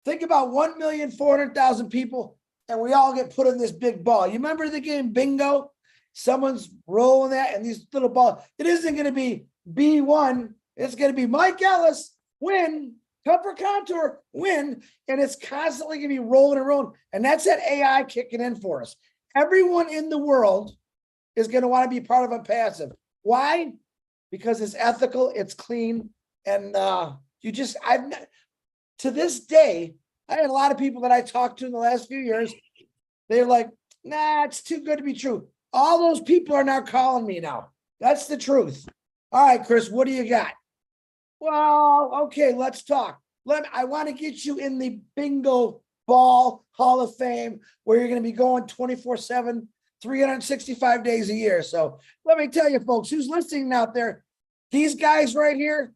Think about 1,400,000 people and we all get put in this big ball. You remember the game Bingo? Someone's rolling that and these little balls. It isn't going to be B1. It's going to be Mike Ellis, win, Comfort Contour, win. And it's constantly going to be rolling and rolling. And that's that AI kicking in for us. Everyone in the world is going to want to be part of OnPassive. Why? Because it's ethical, it's clean. And to this day, I had a lot of people that I talked to in the last few years. They're like, Nah, it's too good to be true. All those people are now calling me now. That's the truth. All right, Chris, what do you got? Well, okay, let's talk. I want to get you in the Bingo Ball Hall of Fame, where you're going to be going 24/7, 365 days a year. So let me tell you, folks, who's listening out there, these guys right here,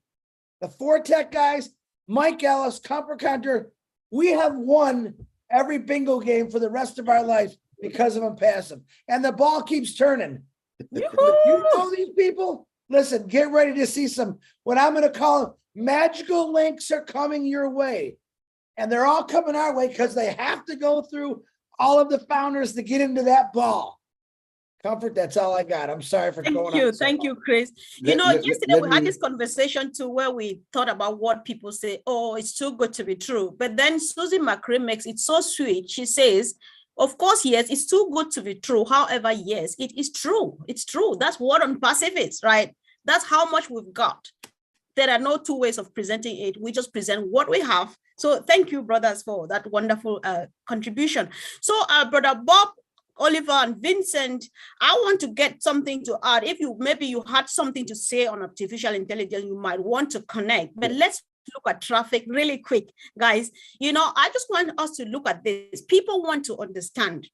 the 4Tech guys, Mike Ellis, Comfort Counter, we have won every bingo game for the rest of our life because of them passive. And the ball keeps turning. You know these people? Listen, get ready to see some, what I'm going to call magical links are coming your way. And they're all coming our way because they have to go through all of the founders to get into that ball. Comfort, that's all I got. I'm sorry for going on. Thank you, Chris. Yesterday we had this conversation too, where we thought about what people say, oh, it's too good to be true. But then Susie McCray makes it so sweet. She says, of course, yes, it's too good to be true. However, yes, it is true. It's true. That's what on passive is, right? That's how much we've got. There are no two ways of presenting it. We just present what we have. So thank you, brothers, for that wonderful contribution. So Brother Bob, Oliver, and Vincent, I want to get something to add. If maybe you had something to say on artificial intelligence, you might want to connect. But let's look at traffic really quick, guys. I just want us to look at this. People want to understand,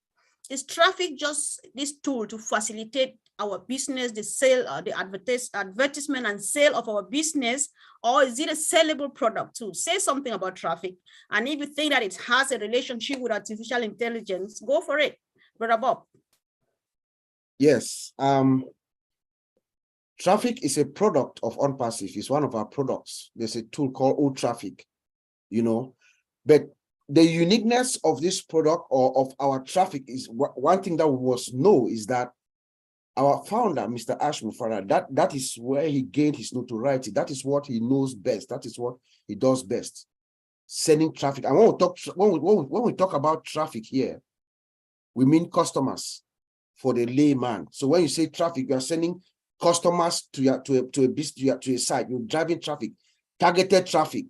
is traffic just this tool to facilitate our business, the sale, the advertisement and sale of our business, or is it a sellable product too? Say something about traffic. And if you think that it has a relationship with artificial intelligence, go for it. Brother Bob. Yes. Traffic is a product of OnPassive. It's one of our products. There's a tool called OTraffic, but the uniqueness of this product or of our traffic is one thing that we must know is that our founder, Mr. Ash Mufarah, that is where he gained his notoriety. That is what he knows best. That is what he does best, sending traffic. And when we talk about traffic here, we mean customers for the layman. So when you say traffic, you are sending customers to a site. You're driving traffic, targeted traffic.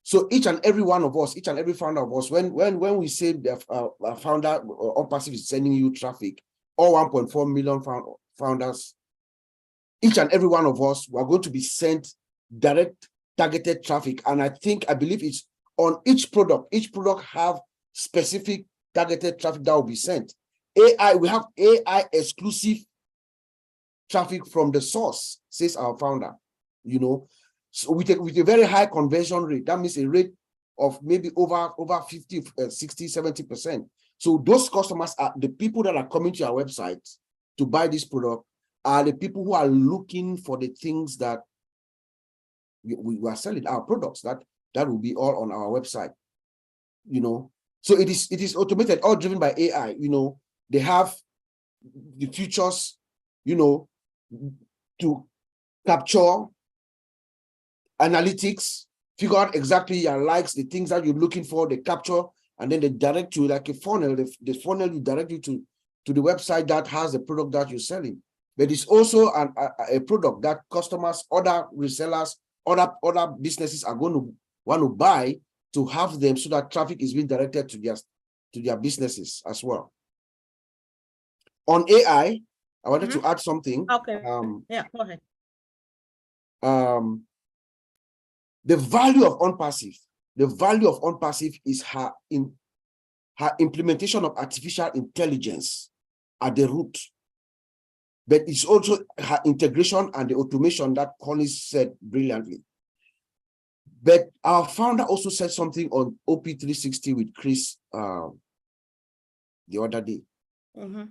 So each and every one of us, each and every founder of us, when we say the founder OnPassive is sending you traffic, all 1.4 million founders, each and every one of us, we are going to be sent direct targeted traffic. And I believe it's on each product. Each product have specific targeted traffic that will be sent. AI, we have AI exclusive traffic from the source, says our founder, So with a very high conversion rate, that means a rate of maybe over 50, 60, 70%. So those customers are the people that are coming to our website to buy this product, are the people who are looking for the things that we are selling, our products, that will be all on our website, So it is automated, all driven by AI, They have the features, to capture analytics, figure out exactly your likes, the things that you're looking for, they capture, and then they direct you like a funnel. The funnel will direct you to the website that has the product that you're selling. But it's also a product that customers, other resellers, other businesses are going to want to buy to have them, so that traffic is being directed to their businesses as well. On AI, I wanted to add something. Okay. Yeah, go ahead. The value of OnPassive is her implementation of artificial intelligence at the root. But it's also her integration and the automation that Collins said brilliantly. But our founder also said something on OP360 with Chris the other day.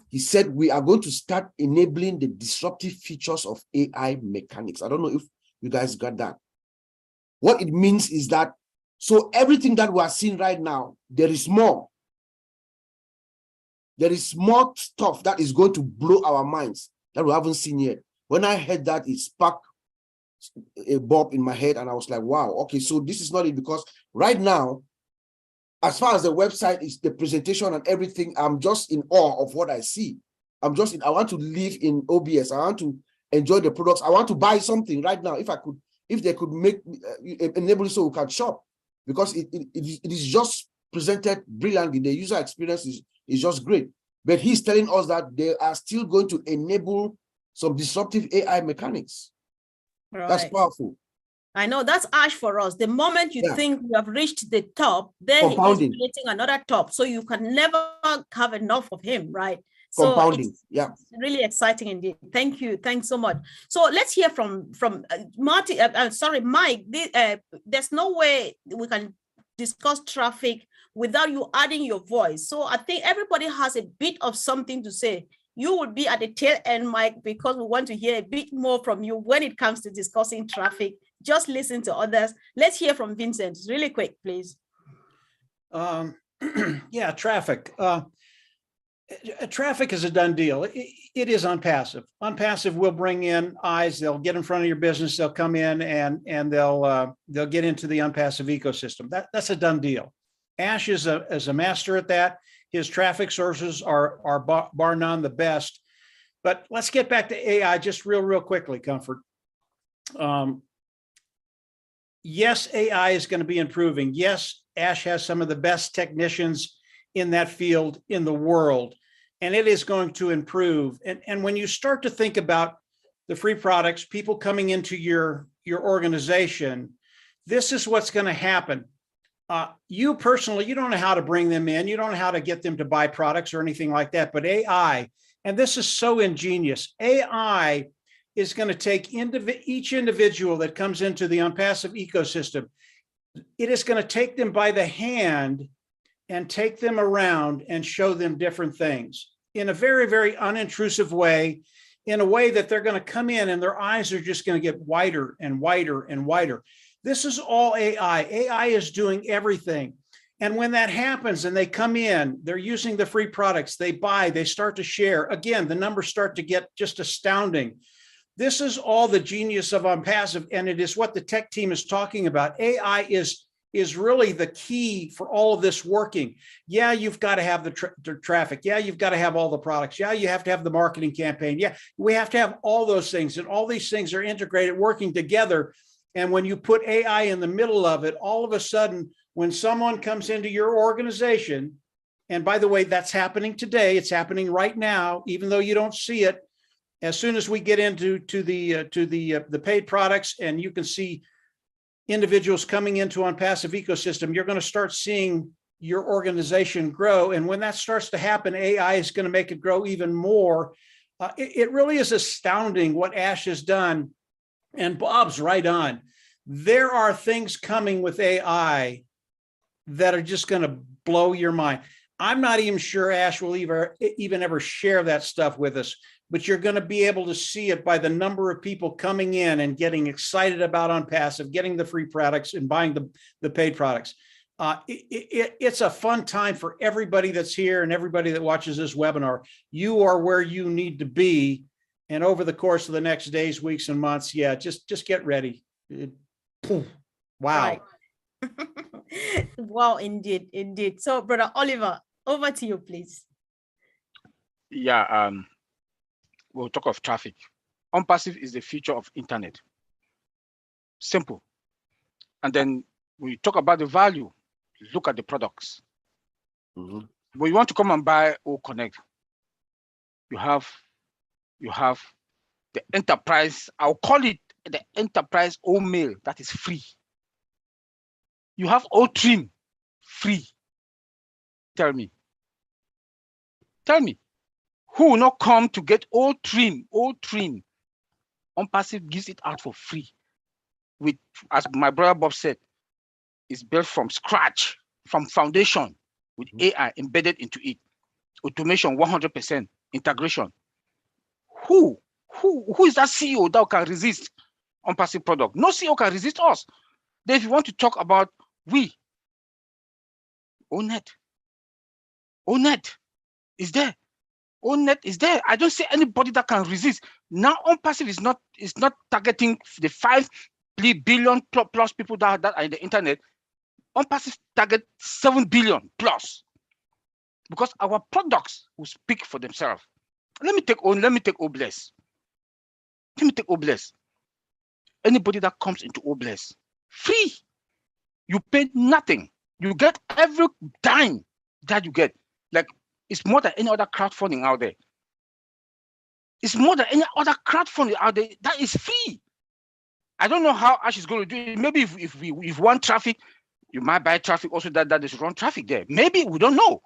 He said, we are going to start enabling the disruptive features of AI mechanics. I don't know if you guys got that. What it means is that, so everything that we are seeing right now, there is more. There is more stuff that is going to blow our minds that we haven't seen yet. When I heard that, it sparked a bulb in my head, and I was like, wow, okay, so this is not it, because right now, as far as the website is, the presentation and everything, I'm just in awe of what I see. I want to live in OBS. I want to enjoy the products. I want to buy something right now. If they could make enable it so we can shop, because it is just presented brilliantly. The user experience is just great. But he's telling us that they are still going to enable some disruptive AI mechanics. That's Right. powerful. I know that's ash for us. The moment you Yeah. think you have reached the top, then he is Compounding. creating another top. So you can never have enough of him, right? So Compounding. it's Yeah. really exciting indeed. Thank you. Thanks so much. So let's hear from Marty. Sorry, Mike. There's no way we can discuss traffic without you adding your voice. So I think everybody has a bit of something to say. You will be at the tail end, Mike, because we want to hear a bit more from you when it comes to discussing traffic. Just listen to others. Let's hear from Vincent really quick, please. Yeah, traffic. Traffic is a done deal. It is OnPassive. OnPassive will bring in eyes. They'll get in front of your business. They'll come in and they'll get into the OnPassive ecosystem. That's a done deal. Ash is a master at that. His traffic sources are bar none the best. But let's get back to AI just real quickly, Comfort. Yes, AI is going to be improving. Yes, Ash has some of the best technicians in that field in the world, and it is going to improve. And when you start to think about the free products, people coming into your organization, this is what's going to happen. You personally, you don't know how to bring them in. You don't know how to get them to buy products or anything like that, but AI, and this is so ingenious, AI is going to take each individual that comes into the OnPassive ecosystem. It is going to take them by the hand and take them around and show them different things in a very unintrusive way, in a way that they're going to come in and their eyes are just going to get wider and wider and wider. This is all AI. AI is doing everything. And when that happens and they come in, they're using the free products, they buy, they start to share. Again, the numbers start to get just astounding. This is all the genius of OnPassive, and it is what the tech team is talking about. AI is really the key for all of this working. Yeah, you've got to have the traffic. Yeah, you've got to have all the products. Yeah, you have to have the marketing campaign. Yeah, we have to have all those things, and all these things are integrated, working together. And when you put AI in the middle of it, all of a sudden, when someone comes into your organization, and by the way, that's happening today, it's happening right now, even though you don't see it. As soon as we get into the paid products and you can see individuals coming into OnPassive ecosystem, you're going to start seeing your organization grow. And when that starts to happen, AI is going to make it grow even more. It really is astounding what Ash has done. And Bob's right on. There are things coming with AI that are just going to blow your mind. I'm not even sure Ash will even ever share that stuff with us, but you're going to be able to see it by the number of people coming in and getting excited about OnPassive, getting the free products and buying the paid products. It's a fun time for everybody that's here and everybody that watches this webinar. You are where you need to be. And over the course of the next days, weeks, and months, yeah, just get ready. Wow. Right. Wow, indeed. So, Brother Oliver, over to you, please. Yeah, we'll talk of traffic. OnPassive is the future of internet. Simple. And then we talk about the value. Look at the products. Mm-hmm. When you want to come and buy OConnect, you have the enterprise, I'll call it the enterprise O-mail, that is free. You have OTrim, free. Tell me, who will not come to get OTrim? OnPassive gives it out for free. With, as my brother Bob said, it's built from scratch, from foundation, with AI embedded into it. Automation, 100%, integration. Who is that CEO that can resist OnPassive product? No CEO can resist us. Then if you want to talk about ONET is there. ONET is there. I don't see anybody that can resist. Now OnPassive is not targeting the 5 billion plus people that are in the internet. OnPassive target 7 billion plus, because our products will speak for themselves. Let me take Obless. Anybody that comes into Obless, free. You pay nothing. You get every dime that you get. Like It's more than any other crowdfunding out there. It's more than any other crowdfunding out there that is free. I don't know how Ash is going to do it. Maybe if we want traffic, you might buy traffic also that is run traffic there. Maybe, we don't know.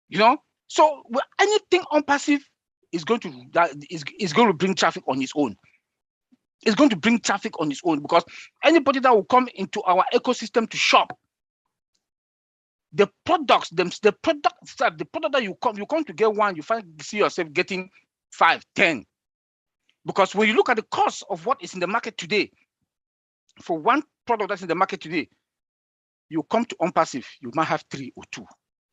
You know, so anything on passive is going to bring traffic on its own. It's going to bring traffic on its own, because anybody that will come into our ecosystem to shop, the product that you come to get one, you see yourself getting 5, 10. Because when you look at the cost of what is in the market today, for one product that's in the market today, you come to OnPassive, you might have 3 or 2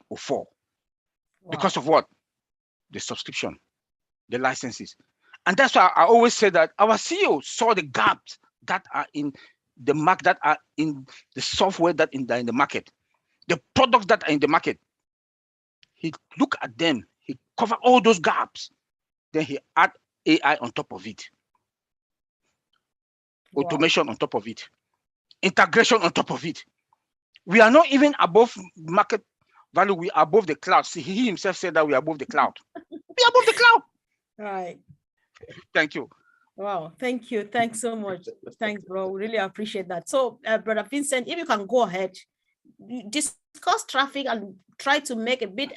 or 4. Wow. Because of what? The subscription, the licenses. And that's why I always say that our CEO saw the gaps that are in the market, that are in the software that in the market, the products that are in the market. He look at them, he cover all those gaps, then he add AI on top of it, automation on top of it, integration on top of it. We are not even above market value, we are above the cloud. See, he himself said that we are above the cloud. We are above the cloud. Right. Thank you. Wow, thank you. Thanks so much. Thanks, bro. Really appreciate that. So, Brother Vincent, if you can go ahead, discuss traffic and try to make a bit,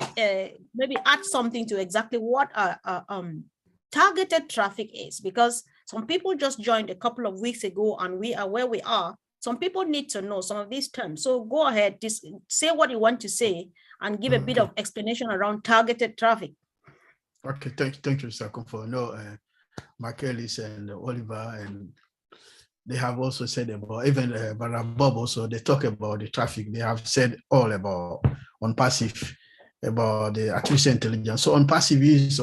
maybe add something to exactly what targeted traffic is, because some people just joined a couple of weeks ago and we are where we are. Some people need to know some of these terms. So go ahead, say what you want to say and give a bit of explanation around targeted traffic. Okay, thank you, Mr. Comfort. No, Michaelis and Oliver, and they have also said about, even Bob also, they talk about the traffic. They have said all about OnPassive, about the artificial intelligence. So OnPassive is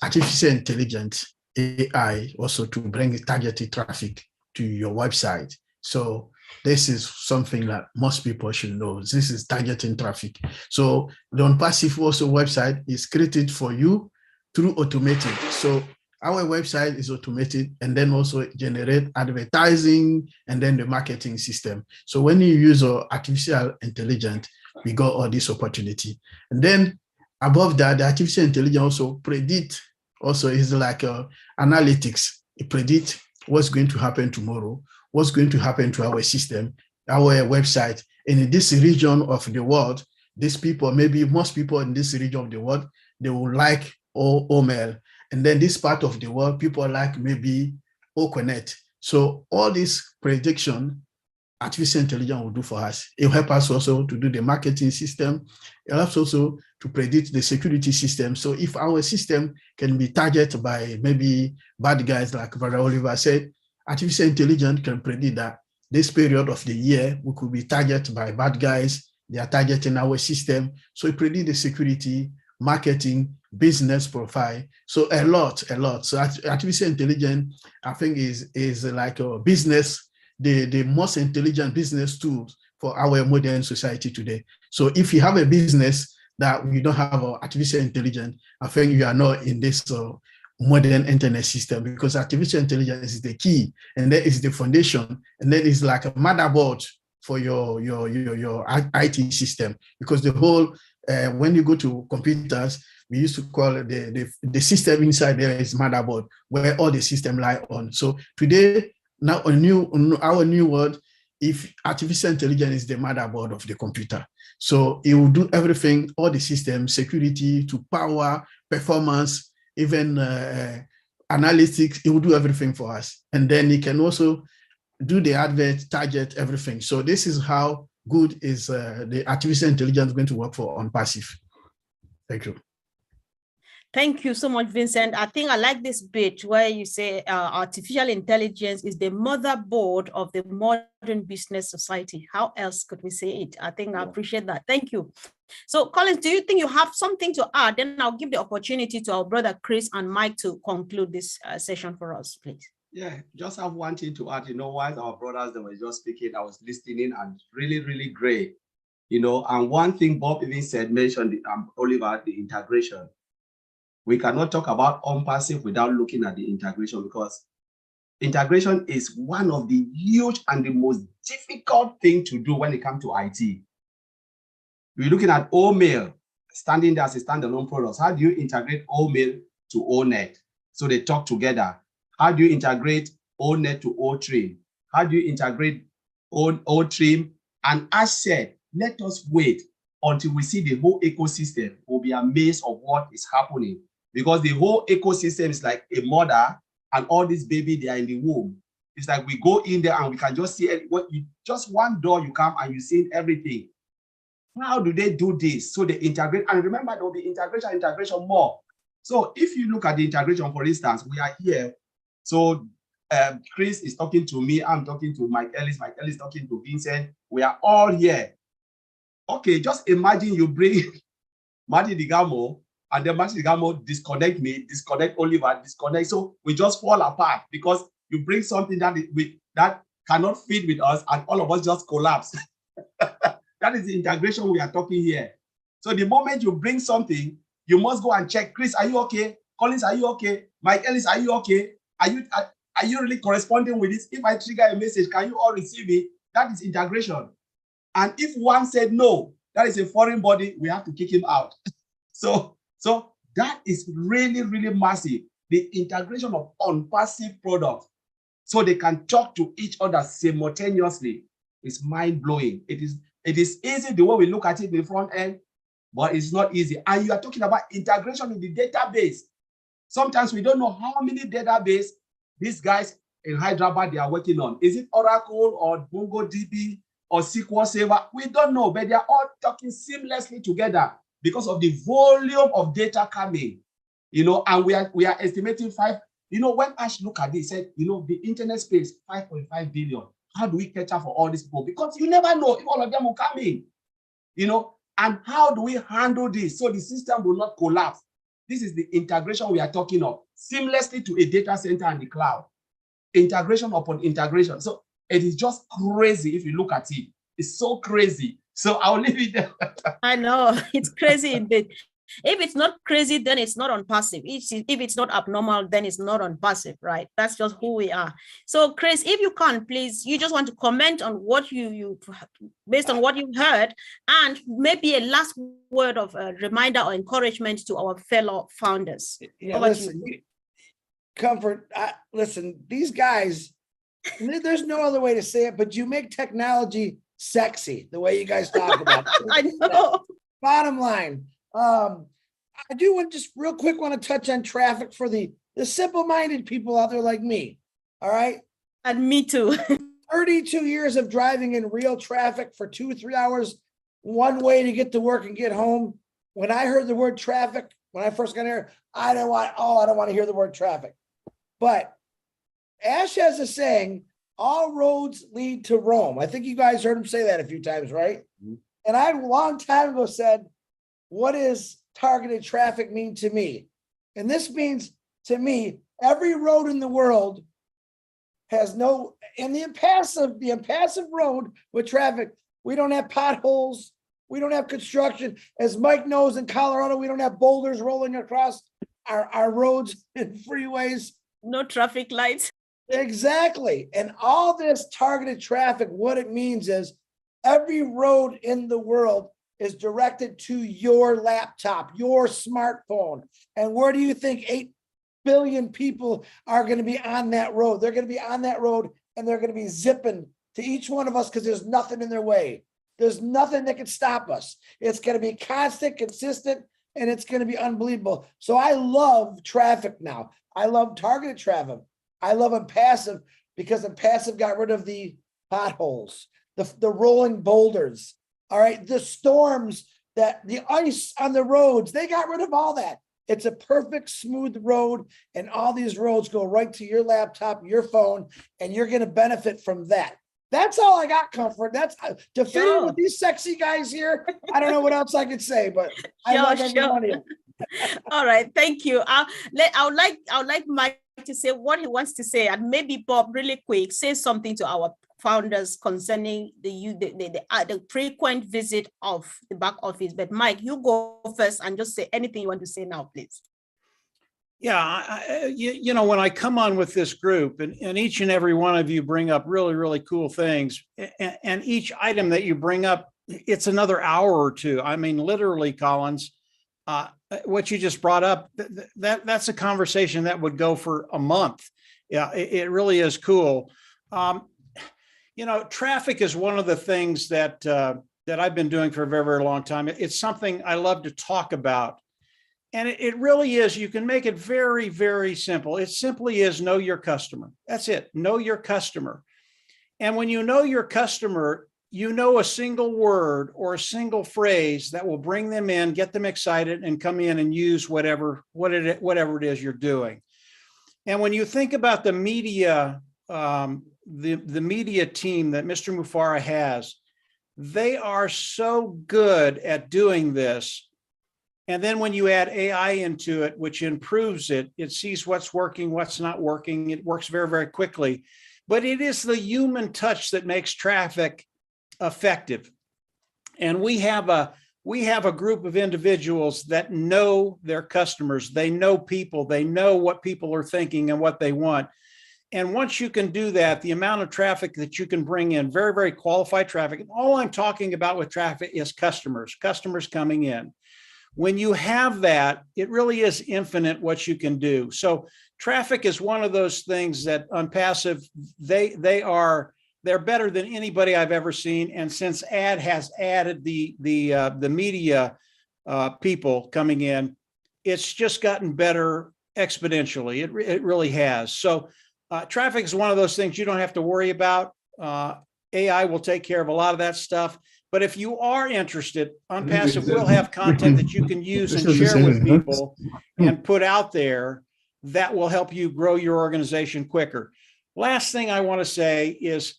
artificial intelligence AI also to bring targeted traffic to your website. So this is something that most people should know. This is targeting traffic. So the OnPassive also website is created for you through automated. So our website is automated and then also generate advertising and then the marketing system. So when you use artificial intelligence, we got all this opportunity. And then above that, the artificial intelligence also predict, also is like analytics. It predict what's going to happen tomorrow, what's going to happen to our system, our website. And in this region of the world, these people, maybe most people in this region of the world, they will like OML. And then this part of the world, people like maybe OConnect. So all this prediction, artificial intelligence will do for us. It will help us also to do the marketing system. It helps also to predict the security system. So if our system can be targeted by maybe bad guys, like Brother Oliver said, artificial intelligence can predict that this period of the year, we could be targeted by bad guys. They are targeting our system. So it predicts the security, marketing, business profile. So a lot. So artificial intelligence, I think, is like a business, the most intelligent business tools for our modern society today. So if you have a business that you don't have artificial intelligence, I think you are not in this modern internet system, because artificial intelligence is the key, and that is the foundation, and then it's like a motherboard for your IT system, because the whole when you go to computers, we used to call it the system inside there is motherboard, where all the system lie on. So today, now our new world, if artificial intelligence is the motherboard of the computer, so it will do everything, all the systems, security to power, performance, even analytics, it will do everything for us. And then it can also do the advert, target, everything. So this is how good is the artificial intelligence going to work for OnPassive. Thank you. Thank you so much, Vincent. I think I like this bit where you say artificial intelligence is the motherboard of the modern business society. How else could we say it? I think I appreciate that. Thank you. So Collins, do you think you have something to add? Then I'll give the opportunity to our brother Chris and Mike to conclude this session for us, please. Yeah, just have one thing to add. While our brothers, they were just speaking, I was listening, and really, really great. And one thing Bob even mentioned, Oliver, the integration. We cannot talk about OnPassive without looking at the integration, because integration is one of the huge and the most difficult thing to do when it comes to IT. We're looking at OMail. standing there as a standalone product. How do you integrate OMail to ONet so they talk together? How do you integrate ONet to OTrim? How do you integrate OTrim? And as said, let us wait until we see the whole ecosystem. We'll be amazed of what is happening, because the whole ecosystem is like a mother and all these baby, they are in the womb. It's like we go in there and we can just see what you just one door you come and you see everything. How do they do this? So they integrate, and remember there will be integration more. So if you look at the integration, for instance, we are here. So Chris is talking to me, I'm talking to Mike Ellis is talking to Vincent. We are all here. Okay, just imagine you bring Marty Digamo, and then Marty Digamo disconnect me, disconnect Oliver, disconnect. So we just fall apart because you bring something that cannot fit with us, and all of us just collapse. That is the integration we are talking here. So the moment you bring something, you must go and check. Chris, are you okay? Collins, are you okay? Mike Ellis, are you okay? Are you really corresponding with this? If I trigger a message, can you all receive it? That is integration. And if one said no, that is a foreign body, we have to kick him out. So that is really, really massive. The integration of unpassive products so they can talk to each other simultaneously is mind-blowing. It is easy the way we look at it in the front end, but it's not easy. And you are talking about integration in the database. Sometimes we don't know how many database these guys in Hyderabad they are working on. Is it Oracle or MongoDB or SQL Server? We don't know, but they are all talking seamlessly together because of the volume of data coming. And we are estimating when Ash looked at this, he said, the internet space, 5.5 billion. How do we catch up for all these people? Because you never know if all of them will come in, and how do we handle this so the system will not collapse? This is the integration we are talking of, seamlessly to a data center and the cloud. Integration upon integration. So it is just crazy if you look at it. It's so crazy. So I'll leave it there. I know, it's crazy indeed. If it's not crazy, then it's not on passive. If it's not abnormal, then it's not on passive, right? That's just who we are. So Chris, if you can, please, you just want to comment on what you based on what you've heard, and maybe a last word of a reminder or encouragement to our fellow founders. Yeah, listen, Comfort, listen, these guys, there's no other way to say it, but you make technology sexy, the way you guys talk about it. I know. Bottom line. I do want just real quick want to touch on traffic for the simple-minded people out there like me. All right. And me too. 32 years of driving in real traffic for 2-3 hours, one way to get to work and get home. When I heard the word traffic, when I first got here, I don't want to hear the word traffic. But Ash has a saying, all roads lead to Rome. I think you guys heard him say that a few times, right? Mm-hmm. And I, a long time ago, said, what does targeted traffic mean to me? And this means to me, every road in the world has no, and the impassive road with traffic, we don't have potholes, we don't have construction. As Mike knows, in Colorado, we don't have boulders rolling across our roads and freeways. No traffic lights. Exactly. And all this targeted traffic, what it means is every road in the world is directed to your laptop, your smartphone. And where do you think 8 billion people are going to be on that road? They're going to be on that road and they're going to be zipping to each one of us because there's nothing in their way. There's nothing that can stop us. It's going to be constant, consistent, and it's going to be unbelievable. So I love traffic now. I love targeted traffic. I love impassive because impassive got rid of the potholes, the rolling boulders. All right, the storms, the ice on the roads, they got rid of all that. It's a perfect smooth road, and all these roads go right to your laptop, your phone, and you're going to benefit from that. That's all I got, Comfort. That's to fit in with these sexy guys here. I don't know what else I could say, but I love every one of you. All right, thank you. I would like Mike to say what he wants to say, and maybe Bob, really quick, say something to our founders concerning the frequent visit of the back office. But Mike, you go first and just say anything you want to say now, please. Yeah, when I come on with this group, and each and every one of you bring up really, really cool things, and each item that you bring up, it's another hour or two. I mean, literally, Collins, what you just brought up, that's a conversation that would go for a month. Yeah, it really is cool. You know, traffic is one of the things that I've been doing for a very, very long time. It's something I love to talk about. And it really is, you can make it very, very simple. It simply is know your customer. That's it. Know your customer. And when you know your customer, you know a single word or a single phrase that will bring them in, get them excited, and come in and use whatever it is you're doing. And when you think about the media, the media team that Mr. Mufareh has, they are so good at doing this. And then when you add AI into it, which improves it, it sees what's working, what's not working. It works very, very quickly. But it is the human touch that makes traffic effective. And we have a group of individuals that know their customers. They know people. They know what people are thinking and what they want. And once you can do that, the amount of traffic that you can bring in, very, very qualified traffic. And all I'm talking about with traffic is customers coming in. When you have that, it really is infinite what you can do. So traffic is one of those things that on Passive, they're better than anybody I've ever seen. And since Ad has added the media people coming in, it's just gotten better exponentially. It really has. So traffic is one of those things you don't have to worry about. AI will take care of a lot of that stuff. But if you are interested, On Passive will have content that you can use and share with people and put out there that will help you grow your organization quicker. Last thing I want to say is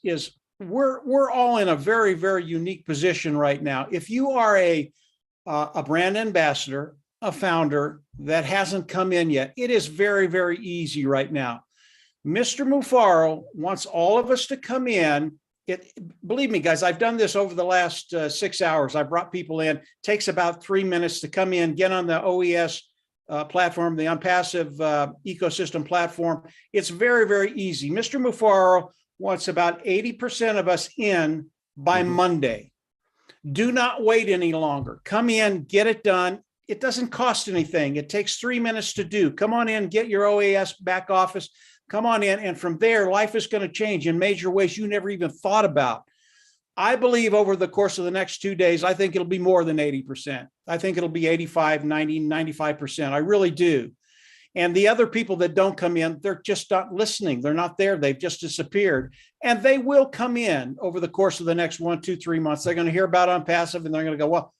we're all in a very, very unique position right now. If you are a brand ambassador, a founder that hasn't come in yet, it is very, very easy right now. Mr. Mufareh wants all of us to come in. Believe me, guys, I've done this over the last 6 hours. I brought people in. It takes about 3 minutes to come in, get on the OES platform, the OnPassive ecosystem platform. It's very, very easy. Mr. Mufareh wants about 80% of us in by Monday. Do not wait any longer. Come in, get it done. It doesn't cost anything. It takes 3 minutes to do. Come on in, get your OAS back office. Come on in. And from there, life is going to change in major ways you never even thought about. I believe over the course of the next 2 days, I think it'll be more than 80%. I think it'll be 85, 90, 95%. I really do. And the other people that don't come in, they're just not listening. They're not there. They've just disappeared. And they will come in over the course of the next 1, 2, 3 months. They're going to hear about OnPassive and they're going to go, well,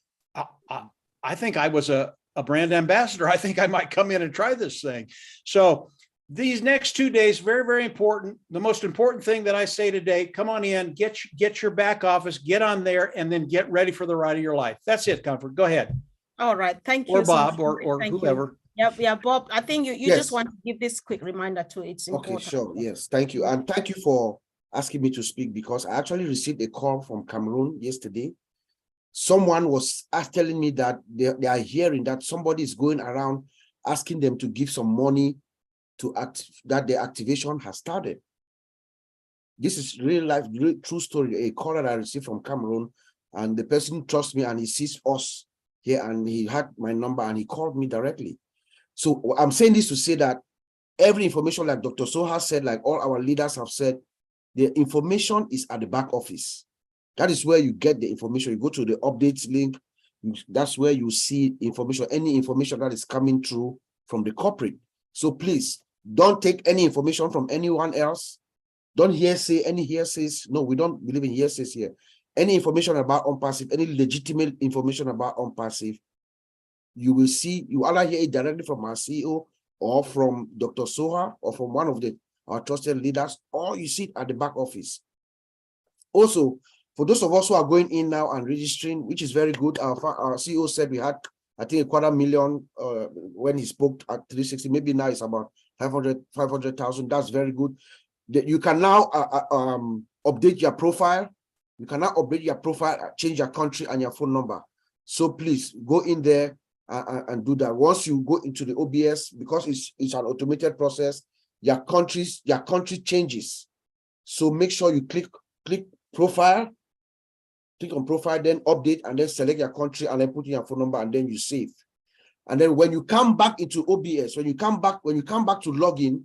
I think I was a brand ambassador. I think I might come in and try this thing. So these next 2 days, very, very important. The most important thing that I say today, come on in, get your back office, get on there, and then get ready for the ride of your life. That's it, Comfort. Go ahead. All right. Thank you. Or Bob, or whoever. Yep. Yeah, Bob, I think you Yes. just want to give this quick reminder too. It's important. Okay, sure. Yes, thank you. And thank you for asking me to speak because I actually received a call from Cameroon yesterday. Someone was telling me that they are hearing that somebody is going around asking them to give some money to that the activation has started. This is real life, real, true story. A call that I received from Cameroon, and the person trusts me and he sees us here and he had my number and he called me directly. So I'm saying this to say that every information, like Dr. Soha said, like all our leaders have said, the information is at the back office. That is where you get the information. You go to the updates link. That's where you see information, any information that is coming through from the corporate. So please don't take any information from anyone else. Don't hearsay any hearsays. No, we don't believe in hearsays here. Any information about OnPassive, any legitimate information about OnPassive, you will see, you either hear it directly from our CEO or from Dr. Soha or from one of our trusted leaders, or you see it at the back office. Also, for those of us who are going in now and registering, which is very good, our CEO said we had, I think, 250,000 when he spoke at 360. Maybe now it's about 500,000. That's very good. You can now update your profile. You can now update your profile, change your country and your phone number. So please go in there and do that. Once you go into the OBS, because it's an automated process, your country changes. So make sure you click profile, click on profile, then update, and then select your country and then put in your phone number and then you save. And then when you come back into OBS, when you come back to login,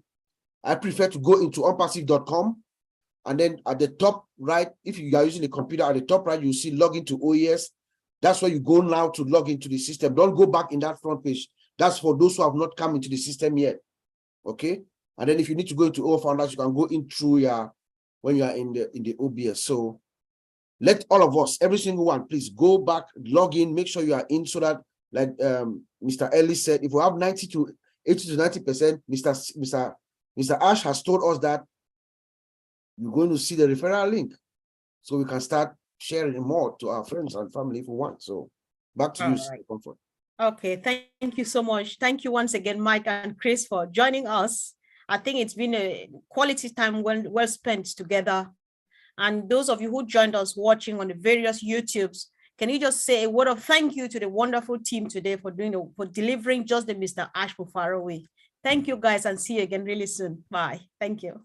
I prefer to go into onpassive.com. And then at the top right, if you are using the computer, at the top right, you see login to OES. That's where you go now to log into the system. Don't go back in that front page. That's for those who have not come into the system yet. Okay. And then if you need to go into OO Founders, you can go in through when you are in the OBS. So let all of us, every single one, please go back, log in, make sure you are in so that, like Mr. Ellis said, if we have 80 to 90%, Mr. Ash has told us that you're going to see the referral link. So we can start sharing more to our friends and family if we want. So back to you, right. Comfort. Okay, thank you so much. Thank you once again, Mike and Chris, for joining us. I think it's been a quality time well spent together. And those of you who joined us watching on the various YouTubes, can you just say a word of thank you to the wonderful team today for delivering just the Mr. Ash Mufarwa way. Thank you guys, and see you again really soon. Bye. Thank you.